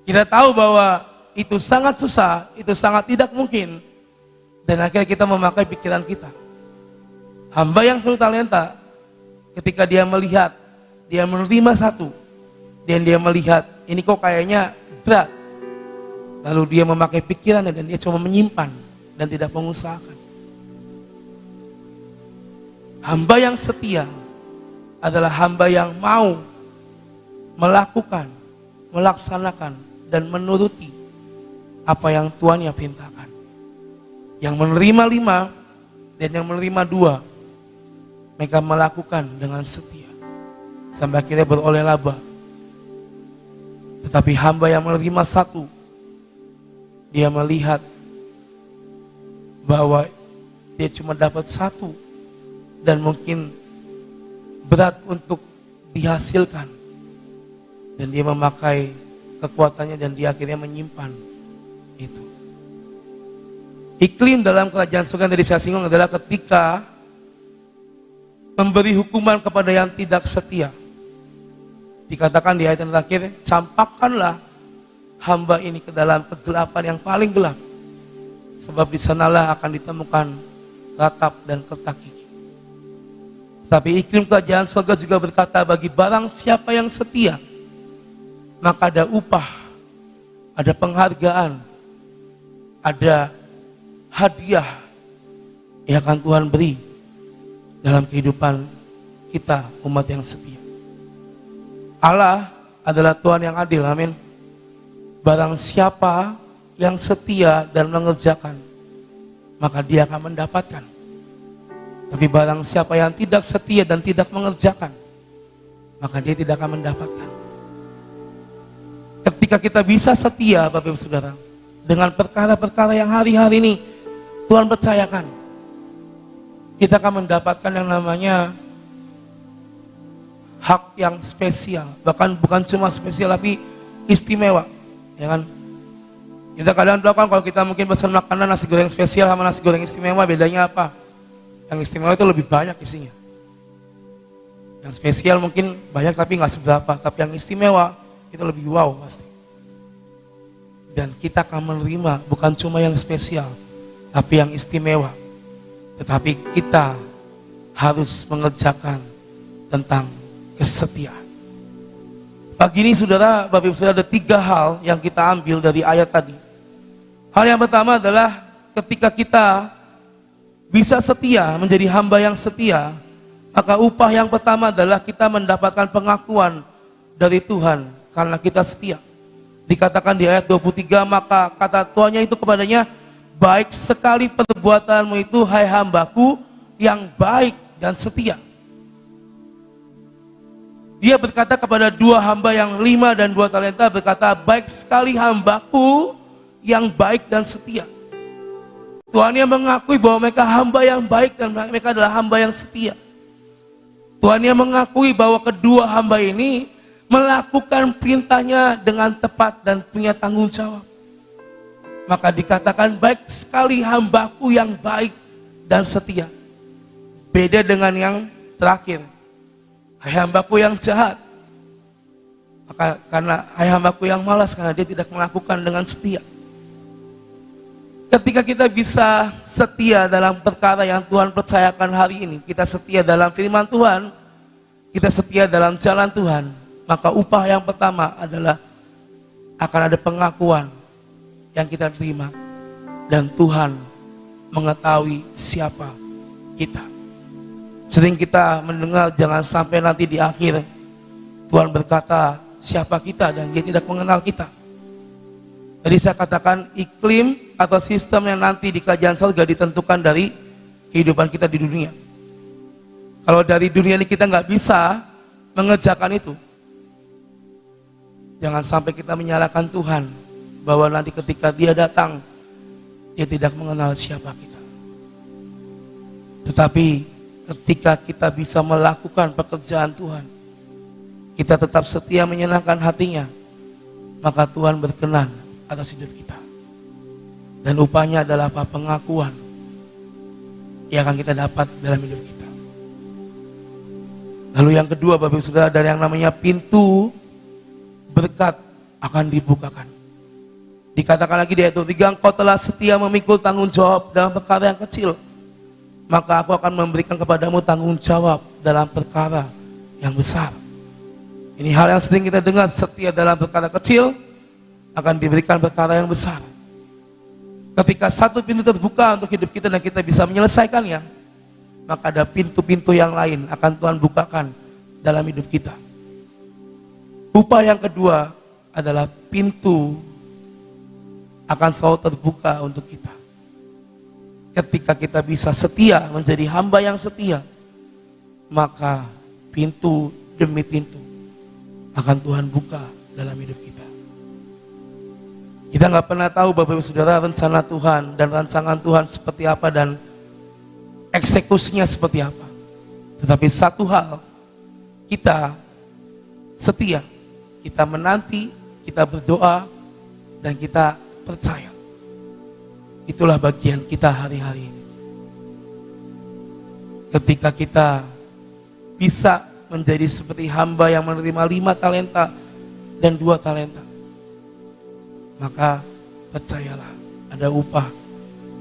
Kita tahu bahwa itu sangat susah, itu sangat tidak mungkin, dan akhirnya kita memakai pikiran kita. Hamba yang 1 talenta, ketika dia melihat, dia menerima 1, dan dia melihat, ini kok kayaknya berat. Lalu dia memakai pikirannya dan dia cuma menyimpan dan tidak mengusahakan. Hamba yang setia adalah hamba yang mau melakukan, melaksanakan, dan menuruti apa yang Tuhan yang perintahkan. Yang menerima 5 dan yang menerima 2, mereka melakukan dengan setia sampai akhirnya beroleh laba. Tetapi hamba yang menerima 1, dia melihat bahwa dia cuma dapat 1 dan mungkin berat untuk dihasilkan, dan dia memakai kekuatannya dan dia akhirnya menyimpan itu. Iklim dalam kerajaan surga dari saya singgung adalah ketika memberi hukuman kepada yang tidak setia. Dikatakan di ayat yang terakhir, campakkanlah hamba ini ke dalam kegelapan yang paling gelap, sebab di sanalah akan ditemukan ratap dan retak gigi. Tapi iklim kerajaan surga juga berkata, bagi barang siapa yang setia, maka ada upah, ada penghargaan, ada hadiah yang akan Tuhan beri dalam kehidupan kita, umat yang setia. Allah adalah Tuhan yang adil, amin. Barang siapa yang setia dan mengerjakan, maka dia akan mendapatkan. Tapi barang siapa yang tidak setia dan tidak mengerjakan, maka dia tidak akan mendapatkan. Ketika kita bisa setia, Bapak Ibu Saudara, dengan perkara-perkara yang hari-hari ini Tuhan percayakan, kita akan mendapatkan yang namanya hak yang spesial. Bahkan bukan cuma spesial, tapi istimewa. Ya kan? Kita kadang tahu kan, kalau kita mungkin pesan makanan nasi goreng spesial sama nasi goreng istimewa, bedanya apa? Yang istimewa itu lebih banyak isinya. Yang spesial mungkin banyak tapi nggak seberapa, tapi yang istimewa itu lebih wow pasti. Dan kita akan menerima bukan cuma yang spesial, tapi yang istimewa. Tetapi kita harus mengerjakan tentang kesetiaan. Pagi ini saudara, Bapak Ibu saudara, ada 3 hal yang kita ambil dari ayat tadi. Hal yang pertama adalah ketika kita bisa setia, menjadi hamba yang setia, maka upah yang pertama adalah kita mendapatkan pengakuan dari Tuhan karena kita setia. Dikatakan di ayat 23, maka kata tuannya itu kepadanya, baik sekali perbuatanmu itu, hai hambaku yang baik dan setia. Dia berkata kepada 2 hamba yang 5 dan 2 talenta, berkata, baik sekali hambaku yang baik dan setia. Tuannya mengakui bahwa mereka hamba yang baik dan mereka adalah hamba yang setia. Tuannya mengakui bahwa kedua hamba ini melakukan perintahnya dengan tepat dan punya tanggung jawab. Maka dikatakan baik sekali hambaku yang baik dan setia. Beda dengan yang terakhir, hai hambaku yang jahat. Maka karena hai hambaku yang malas, karena dia tidak melakukan dengan setia. Ketika kita bisa setia dalam perkara yang Tuhan percayakan hari ini, kita setia dalam firman Tuhan, kita setia dalam jalan Tuhan, maka upah yang pertama adalah akan ada pengakuan yang kita terima. Dan Tuhan mengetahui siapa kita. Sering kita mendengar jangan sampai nanti di akhir Tuhan berkata siapa kita dan dia tidak mengenal kita. Jadi saya katakan iklim atau sistem yang nanti di kerajaan surga ditentukan dari kehidupan kita di dunia. Kalau dari dunia ini kita nggak bisa mengerjakan itu, jangan sampai kita menyalahkan Tuhan bahwa nanti ketika dia datang, dia tidak mengenal siapa kita. Tetapi ketika kita bisa melakukan pekerjaan Tuhan, kita tetap setia menyenangkan hatinya, maka Tuhan berkenan atas hidup kita. Dan upahnya adalah apa? Pengakuan yang akan kita dapat dalam hidup kita. Lalu yang kedua, Bapak Ibu Saudara, dari yang namanya pintu berkat akan dibukakan. Dikatakan lagi di ayat 3, engkau telah setia memikul tanggung jawab dalam perkara yang kecil, maka aku akan memberikan kepadamu tanggung jawab dalam perkara yang besar. Ini hal yang sering kita dengar, setia dalam perkara kecil akan diberikan perkara yang besar. Ketika satu pintu terbuka untuk hidup kita dan kita bisa menyelesaikannya, maka ada pintu-pintu yang lain akan Tuhan bukakan dalam hidup kita. Upah yang kedua adalah pintu akan selalu terbuka untuk kita. Ketika kita bisa setia, menjadi hamba yang setia, maka pintu demi pintu akan Tuhan buka dalam hidup kita. Kita nggak pernah tahu Bapak Ibu Saudara rencana Tuhan dan rancangan Tuhan seperti apa dan eksekusinya seperti apa. Tetapi satu hal, kita setia, kita menanti, kita berdoa, dan kita percaya. Itulah bagian kita hari-hari ini. Ketika kita bisa menjadi seperti hamba yang menerima 5 talenta dan 2 talenta, maka percayalah ada upah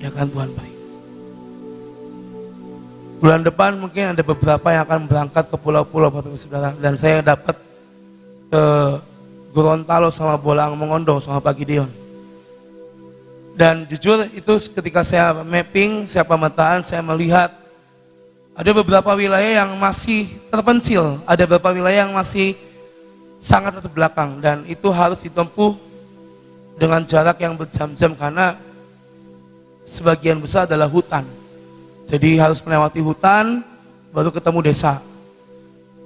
yang akan Tuhan beri. Bulan depan mungkin ada beberapa yang akan berangkat ke pulau-pulau Bapak Ibu Saudara, dan saya dapat ke Gorontalo sama Bolang Mongondo sama Pak Gideon. Dan jujur itu ketika saya mapping, saya pemetaan, saya melihat ada beberapa wilayah yang masih terpencil, ada beberapa wilayah yang masih sangat terbelakang, dan itu harus ditempuh dengan jarak yang berjam-jam karena sebagian besar adalah hutan. Jadi harus melewati hutan baru ketemu desa.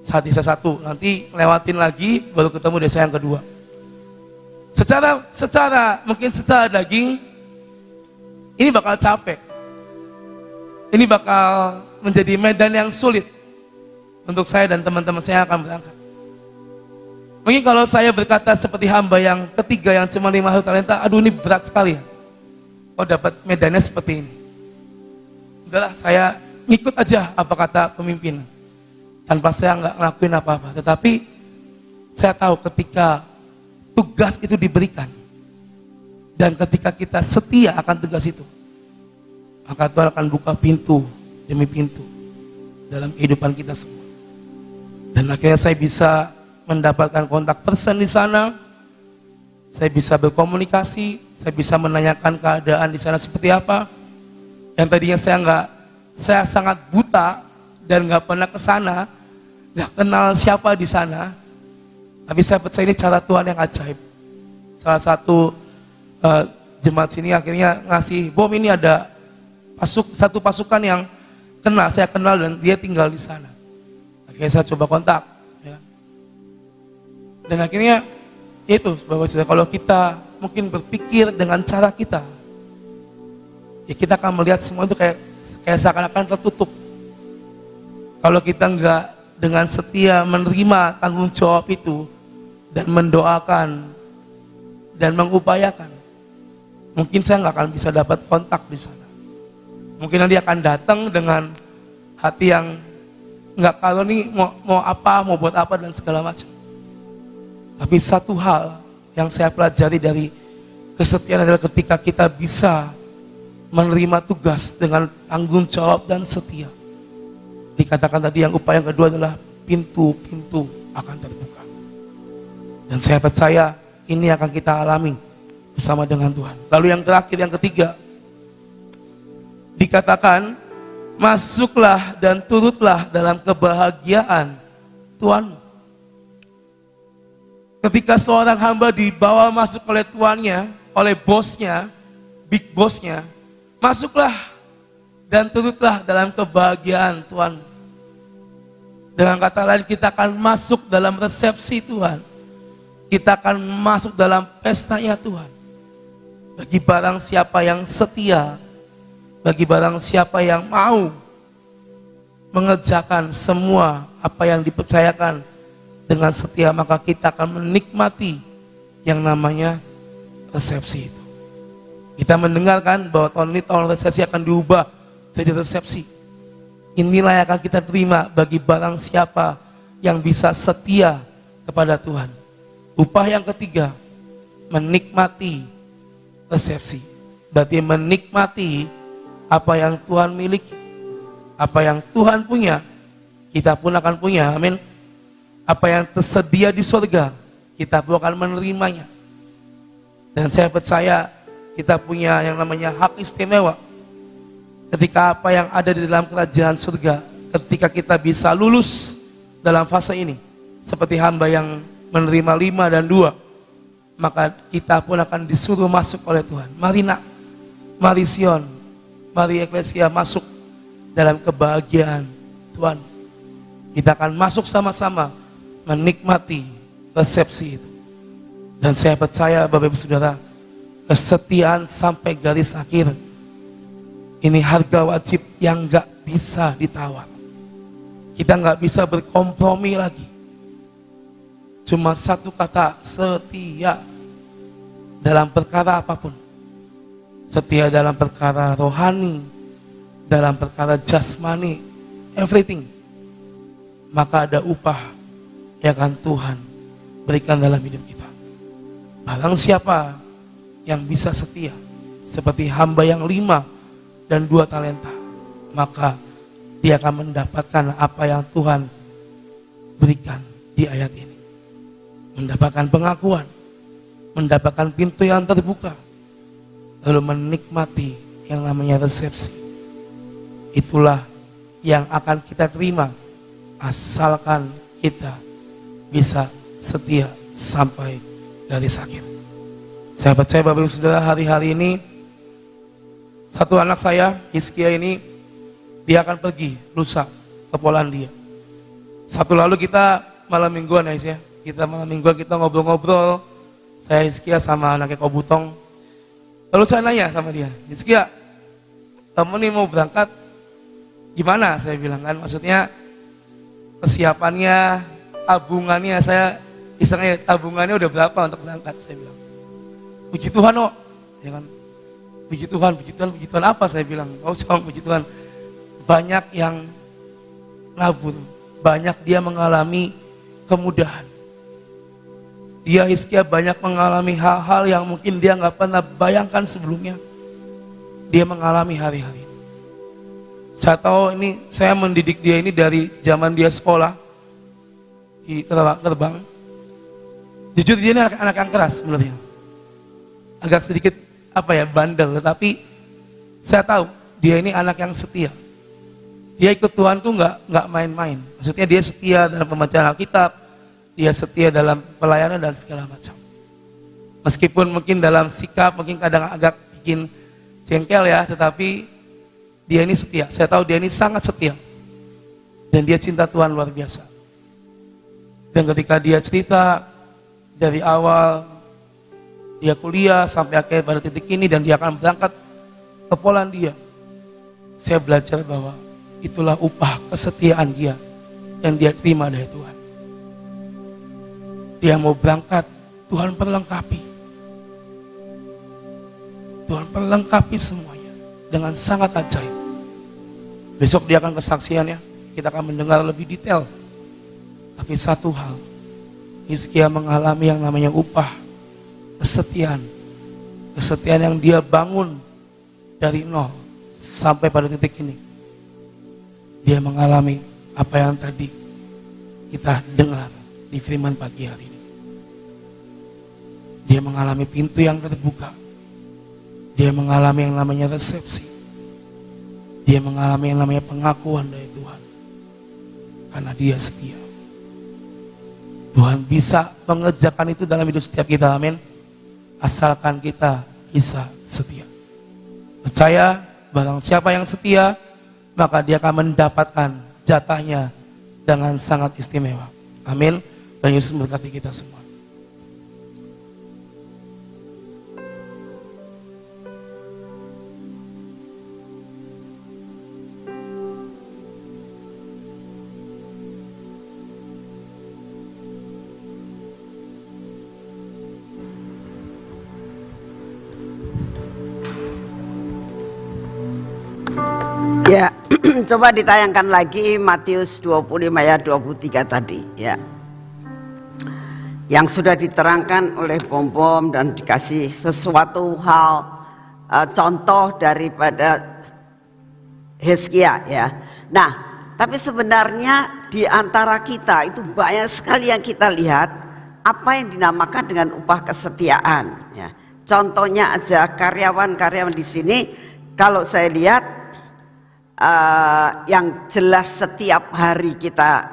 Saat desa satu, nanti lewatin lagi baru ketemu desa yang kedua. Mungkin secara daging ini bakal capek. Ini bakal menjadi medan yang sulit untuk saya dan teman-teman saya yang akan berangkat. Mungkin kalau saya berkata seperti hamba yang ketiga yang cuma 5 talenta, aduh ini berat sekali ya. Oh dapat medannya seperti ini. Udahlah saya ngikut aja apa kata pemimpin. tanpa saya nggak ngelakuin apa-apa. Tetapi saya tahu ketika tugas itu diberikan, dan ketika kita setia akan tugas itu, maka Tuhan akan buka pintu demi pintu dalam kehidupan kita semua. Dan akhirnya saya bisa mendapatkan kontak person di sana, saya bisa berkomunikasi, saya bisa menanyakan keadaan di sana seperti apa. Yang tadinya saya sangat buta dan nggak pernah ke sana, nggak kenal siapa di sana. Tapi saya percaya ini cara Tuhan yang ajaib. Salah satu jemaat sini akhirnya ngasih, Bom, ini ada satu pasukan yang saya kenal dan dia tinggal di sana. Akhirnya saya coba kontak. Ya. Dan akhirnya itu, Bapak Saudara, kalau kita mungkin berpikir dengan cara kita, ya kita akan melihat semua itu kayak seakan-akan tertutup. Kalau kita enggak dengan setia menerima tanggung jawab itu dan mendoakan dan mengupayakan, mungkin saya nggak akan bisa dapat kontak di sana. Mungkin nanti akan datang dengan hati yang nggak, kalau nih mau apa, mau buat apa dan segala macam. Tapi satu hal yang saya pelajari dari kesetiaan adalah ketika kita bisa menerima tugas dengan tanggung jawab dan setia. Dikatakan tadi yang upaya yang kedua adalah pintu-pintu akan terbuka. Dan saya percaya ini akan kita alami bersama dengan Tuhan. Lalu yang terakhir, yang ketiga, dikatakan masuklah dan turutlah dalam kebahagiaan Tuhan. Ketika seorang hamba dibawa masuk oleh tuannya, oleh bosnya, big bosnya, masuklah dan turutlah dalam kebahagiaan Tuhan. Dengan kata lain, kita akan masuk dalam resepsi Tuhan. Kita akan masuk dalam pestanya Tuhan. Bagi barang siapa yang setia, bagi barang siapa yang mau mengerjakan semua apa yang dipercayakan dengan setia, maka kita akan menikmati yang namanya resepsi itu. Kita mendengarkan bahwa tahun ini tahun resepsi akan diubah jadi resepsi. Inilah yang akan kita terima bagi barang siapa yang bisa setia kepada Tuhan. Upah yang ketiga, menikmati resepsi. Berarti menikmati apa yang Tuhan miliki, apa yang Tuhan punya, kita pun akan punya. Amin. Apa yang tersedia di surga, kita pun akan menerimanya. Dan saya percaya kita punya yang namanya hak istimewa. Ketika apa yang ada di dalam kerajaan surga, ketika kita bisa lulus dalam fase ini, seperti hamba yang menerima 5 dan 2, maka kita pun akan disuruh masuk oleh Tuhan. Mari nak, mari Sion, mari Eklesia masuk dalam kebahagiaan Tuhan. Kita akan masuk sama-sama menikmati resepsi itu. Dan saya percaya Bapak Ibu Saudara, kesetiaan sampai garis akhir, ini harga wajib yang gak bisa ditawar. Kita gak bisa berkompromi lagi. Cuma satu kata, setia dalam perkara apapun. Setia dalam perkara rohani, dalam perkara jasmani, everything. Maka ada upah yang akan Tuhan berikan dalam hidup kita. Barang siapa yang bisa setia, seperti hamba yang 5 dan 2 talenta, maka dia akan mendapatkan apa yang Tuhan berikan di ayat ini. Mendapatkan pengakuan, mendapatkan pintu yang terbuka, lalu menikmati yang namanya resepsi. Itulah yang akan kita terima asalkan kita bisa setia sampai garis akhir. Saya percaya Bapak Ibu Saudara, hari-hari ini satu anak saya, Hizkia ini, dia akan pergi lusa ke Polandia. Sabtu lalu kita malam mingguan ya, kita malam mingguan kita ngobrol-ngobrol, saya Hizkia sama anaknya Kobutong. Lalu saya nanya sama dia, Hizkia, kamu nih mau berangkat gimana? Saya bilang kan, maksudnya persiapannya, tabungannya, saya istilahnya tabungannya udah berapa untuk berangkat? Saya bilang, puji Tuhan kok, ya kan? Puji Tuhan apa? Saya bilang, oh cuma puji Tuhan. Banyak yang nabur, banyak dia mengalami kemudahan. Dia Hizkia banyak mengalami hal-hal yang mungkin dia nggak pernah bayangkan sebelumnya. Dia mengalami hari-hari. Saya tahu ini, saya mendidik dia ini dari zaman dia sekolah di terbang. Jujur dia ini anak yang keras sebenarnya. Agak sedikit bandel, tetapi saya tahu dia ini anak yang setia. Dia ikut Tuhan tuh nggak main-main. Maksudnya dia setia dalam pembacaan Alkitab, dia setia dalam pelayanan dan segala macam. Meskipun mungkin dalam sikap mungkin kadang agak bikin jengkel ya, tetapi dia ini setia. Saya tahu dia ini sangat setia. Dan dia cinta Tuhan luar biasa. Dan ketika dia cerita dari awal dia kuliah sampai akhir pada titik ini dan dia akan berangkat ke Polandia, saya belajar bahwa itulah upah kesetiaan dia yang dia terima dari Tuhan. Dia mau berangkat, Tuhan perlengkapi. Tuhan perlengkapi semuanya dengan sangat ajaib. Besok dia akan kesaksiannya, kita akan mendengar lebih detail. Tapi satu hal, Hizkia mengalami yang namanya upah kesetiaan. Kesetiaan yang dia bangun dari nol sampai pada titik ini. Dia mengalami apa yang tadi kita dengar di firman pagi hari ini. Dia mengalami pintu yang terbuka. Dia mengalami yang namanya resepsi. Dia mengalami yang namanya pengakuan dari Tuhan. Karena dia setia. Tuhan bisa mengerjakan itu dalam hidup setiap kita, amin. Asalkan kita bisa setia. Percaya, barang siapa yang setia, maka dia akan mendapatkan jatahnya dengan sangat istimewa. Amin. Dan Yesus memberkati kita semua. Ya, coba ditayangkan lagi Matius 25 ayat 23 tadi ya. Yang sudah diterangkan oleh Bom dan dikasih sesuatu hal contoh daripada Hizkia ya. Nah, tapi sebenarnya di antara kita itu banyak sekali yang kita lihat apa yang dinamakan dengan upah kesetiaan ya. Contohnya aja karyawan-karyawan di sini kalau saya lihat yang jelas setiap hari kita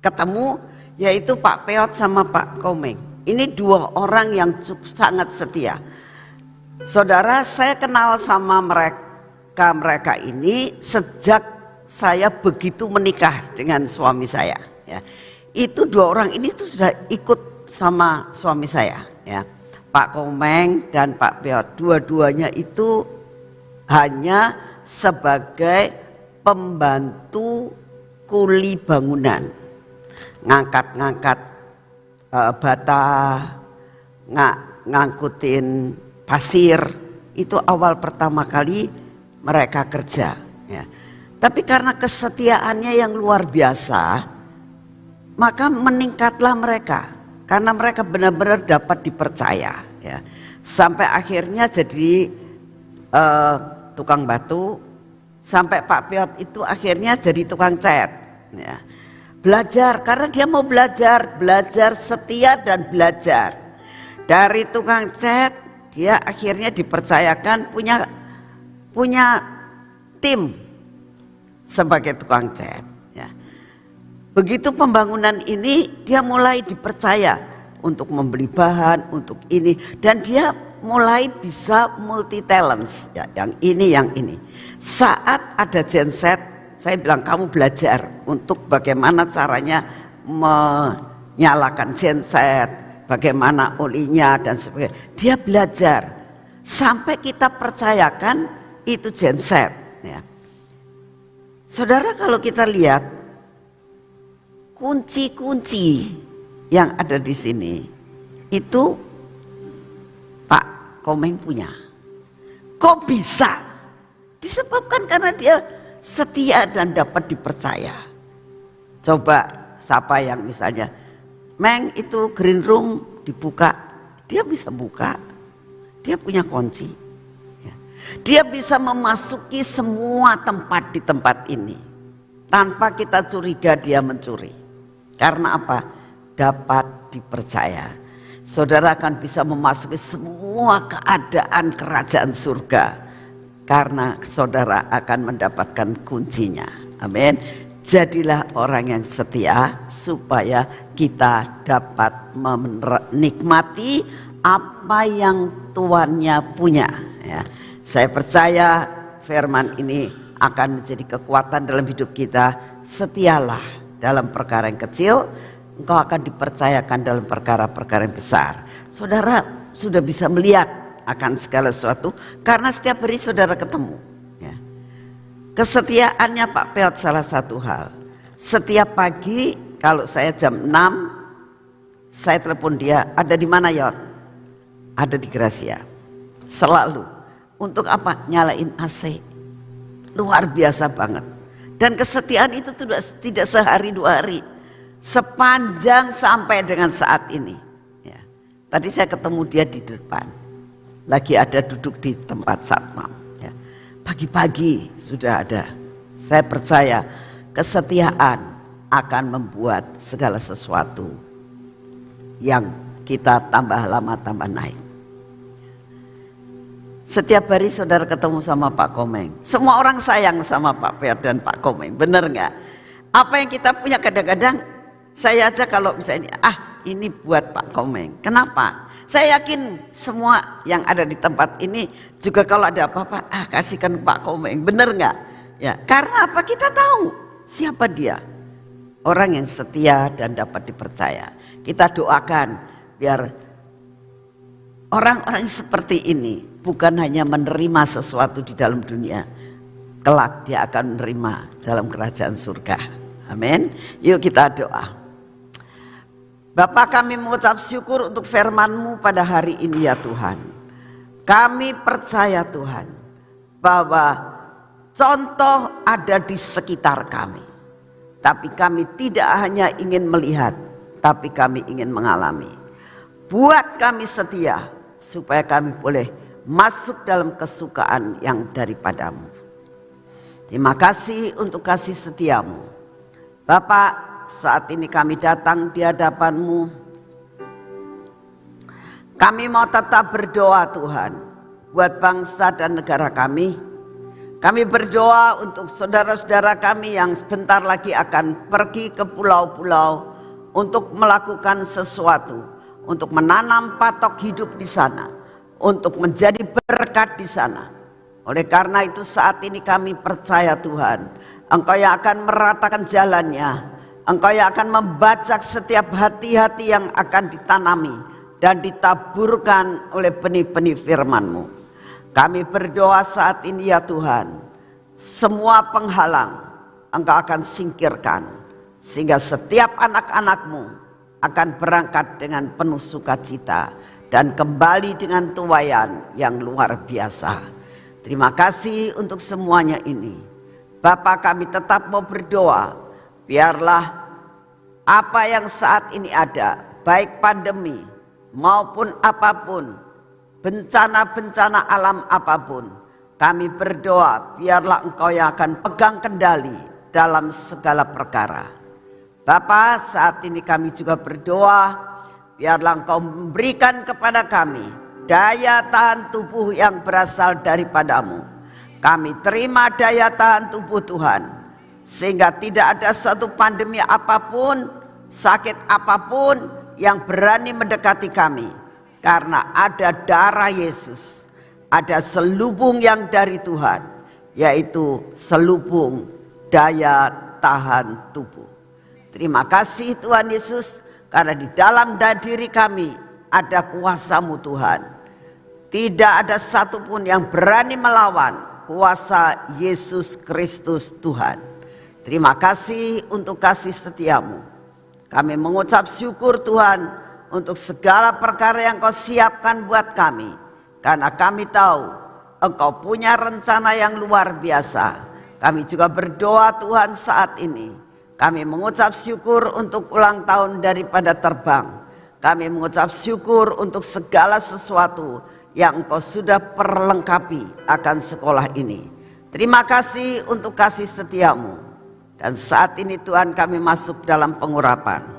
ketemu yaitu Pak Peot sama Pak Komeng. Ini dua orang yang sangat setia. Saudara, saya kenal sama mereka ini sejak saya begitu menikah dengan suami saya ya. Itu dua orang ini tuh sudah ikut sama suami saya ya. Pak Komeng dan Pak Peot, dua-duanya itu hanya sebagai pembantu kuli bangunan, ngangkat-ngangkat bata, ngangkutin pasir. Itu awal pertama kali mereka kerja ya. Tapi karena kesetiaannya yang luar biasa, maka meningkatlah mereka karena mereka benar-benar dapat dipercaya ya. Sampai akhirnya jadi tukang batu, sampai Pak Piot itu akhirnya jadi tukang cat ya. Belajar karena dia mau belajar setia dan belajar. Dari tukang cat dia akhirnya dipercayakan punya tim sebagai tukang cat ya. Begitu pembangunan ini dia mulai dipercaya untuk membeli bahan, untuk ini, dan dia mulai bisa multi talents ya, yang ini. Saat ada genset, saya bilang kamu belajar untuk bagaimana caranya menyalakan genset, bagaimana olinya dan sebagainya. Dia belajar sampai kita percayakan itu genset ya. Saudara, kalau kita lihat kunci-kunci yang ada di sini itu Pak Komeng punya. Kok bisa? Disebabkan karena dia setia dan dapat dipercaya. Coba siapa yang misalnya, Meng itu green room dibuka, dia bisa buka, dia punya kunci. Ya. Dia bisa memasuki semua tempat di tempat ini tanpa kita curiga dia mencuri. Karena apa? Dapat dipercaya. Saudara akan bisa memasuki semua keadaan kerajaan surga karena saudara akan mendapatkan kuncinya. Amin. Jadilah orang yang setia supaya kita dapat menikmati apa yang Tuannya punya. Ya. Saya percaya firman ini akan menjadi kekuatan dalam hidup kita. Setialah dalam perkara yang kecil, engkau akan dipercayakan dalam perkara-perkara yang besar. Saudara sudah bisa melihat akan segala sesuatu karena setiap hari saudara ketemu. Kesetiaannya Pak Peot salah satu hal. Setiap pagi kalau saya jam 6 saya telepon dia, ada di mana Yot? Ada di Gracia. Selalu. Untuk apa? Nyalain AC. Luar biasa banget. Dan kesetiaan itu tidak sehari dua hari. Sepanjang sampai dengan saat ini. Ya. Tadi saya ketemu dia di depan. Lagi ada duduk di tempat satpam. Pagi-pagi sudah ada. Saya percaya kesetiaan akan membuat segala sesuatu yang kita tambah lama tambah naik. Setiap hari saudara ketemu sama Pak Komeng. Semua orang sayang sama Pak Peot dan Pak Komeng. Benar nggak? Apa yang kita punya kadang-kadang saya aja kalau misalnya ini buat Pak Komeng. Kenapa? Saya yakin semua yang ada di tempat ini juga kalau ada apa-apa, kasihkan Pak Komeng. Bener nggak? Ya, karena apa? Kita tahu siapa dia. Orang yang setia dan dapat dipercaya. Kita doakan biar orang-orang seperti ini bukan hanya menerima sesuatu di dalam dunia, kelak dia akan menerima dalam kerajaan surga. Amin. Yuk kita doa. Bapa, kami mengucap syukur untuk firman-Mu pada hari ini ya Tuhan. Kami percaya Tuhan bahwa contoh ada di sekitar kami. Tapi kami tidak hanya ingin melihat, tapi kami ingin mengalami. Buat kami setia supaya kami boleh masuk dalam kesukaan yang daripada-Mu. Terima kasih untuk kasih setia-Mu. Bapak, saat ini kami datang di hadapan-Mu. Kami mau tetap berdoa Tuhan buat bangsa dan negara kami. Kami berdoa untuk saudara-saudara kami yang sebentar lagi akan pergi ke pulau-pulau untuk melakukan sesuatu, untuk menanam patok hidup di sana, untuk menjadi berkat di sana. Oleh karena itu saat ini kami percaya Tuhan, Engkau yang akan meratakan jalannya. Engkau yang akan membajak setiap hati-hati yang akan ditanami dan ditaburkan oleh benih-benih firman-Mu. Kami berdoa saat ini ya Tuhan, semua penghalang Engkau akan singkirkan, sehingga setiap anak-anak-Mu akan berangkat dengan penuh sukacita dan kembali dengan tuaian yang luar biasa. Terima kasih untuk semuanya ini. Bapa, kami tetap mau berdoa. Biarlah apa yang saat ini ada, baik pandemi maupun apapun, bencana-bencana alam apapun, kami berdoa biarlah Engkau yang akan pegang kendali dalam segala perkara. Bapa, saat ini kami juga berdoa, biarlah Engkau memberikan kepada kami daya tahan tubuh yang berasal daripada-Mu. Kami terima daya tahan tubuh Tuhan, sehingga tidak ada suatu pandemi apapun, sakit apapun yang berani mendekati kami. Karena ada darah Yesus, ada selubung yang dari Tuhan, yaitu selubung daya tahan tubuh. Terima kasih Tuhan Yesus, karena di dalam diri kami ada kuasa-Mu Tuhan. Tidak ada satupun yang berani melawan kuasa Yesus Kristus Tuhan. Terima kasih untuk kasih setia-Mu. Kami mengucap syukur Tuhan untuk segala perkara yang Kau siapkan buat kami. Karena kami tahu Engkau punya rencana yang luar biasa. Kami juga berdoa Tuhan saat ini. Kami mengucap syukur untuk ulang tahun daripada terbang. Kami mengucap syukur untuk segala sesuatu yang Engkau sudah perlengkapi akan sekolah ini. Terima kasih untuk kasih setiamu. Dan saat ini Tuhan, kami masuk dalam pengurapan.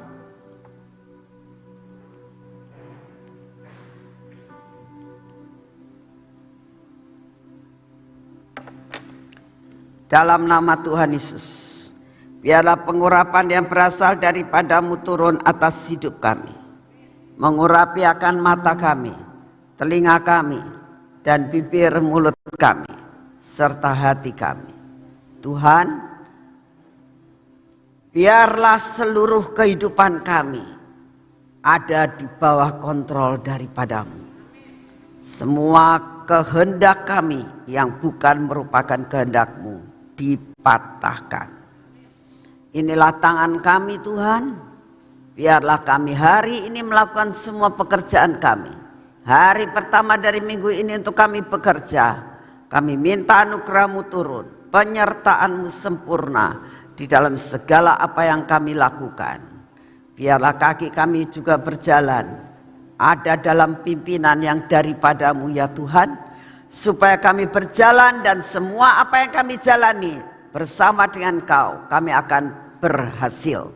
Dalam nama Tuhan Yesus, biarlah pengurapan yang berasal daripadamu turun atas hidup kami, mengurapi akan mata kami, telinga kami, dan bibir mulut kami, serta hati kami. Tuhan, biarlah seluruh kehidupan kami ada di bawah kontrol daripadamu. Semua kehendak kami yang bukan merupakan kehendak-Mu dipatahkan. Inilah tangan kami Tuhan, biarlah kami hari ini melakukan semua pekerjaan kami. Hari pertama dari minggu ini untuk kami bekerja, kami minta anugerah-Mu turun, penyertaan-Mu sempurna di dalam segala apa yang kami lakukan. Biarlah kaki kami juga berjalan, ada dalam pimpinan yang daripadamu ya Tuhan, supaya kami berjalan dan semua apa yang kami jalani bersama dengan Kau, kami akan berhasil.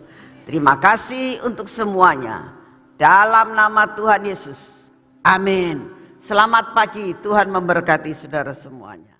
Terima kasih untuk semuanya. Dalam nama Tuhan Yesus. Amin. Selamat pagi, Tuhan memberkati saudara semuanya.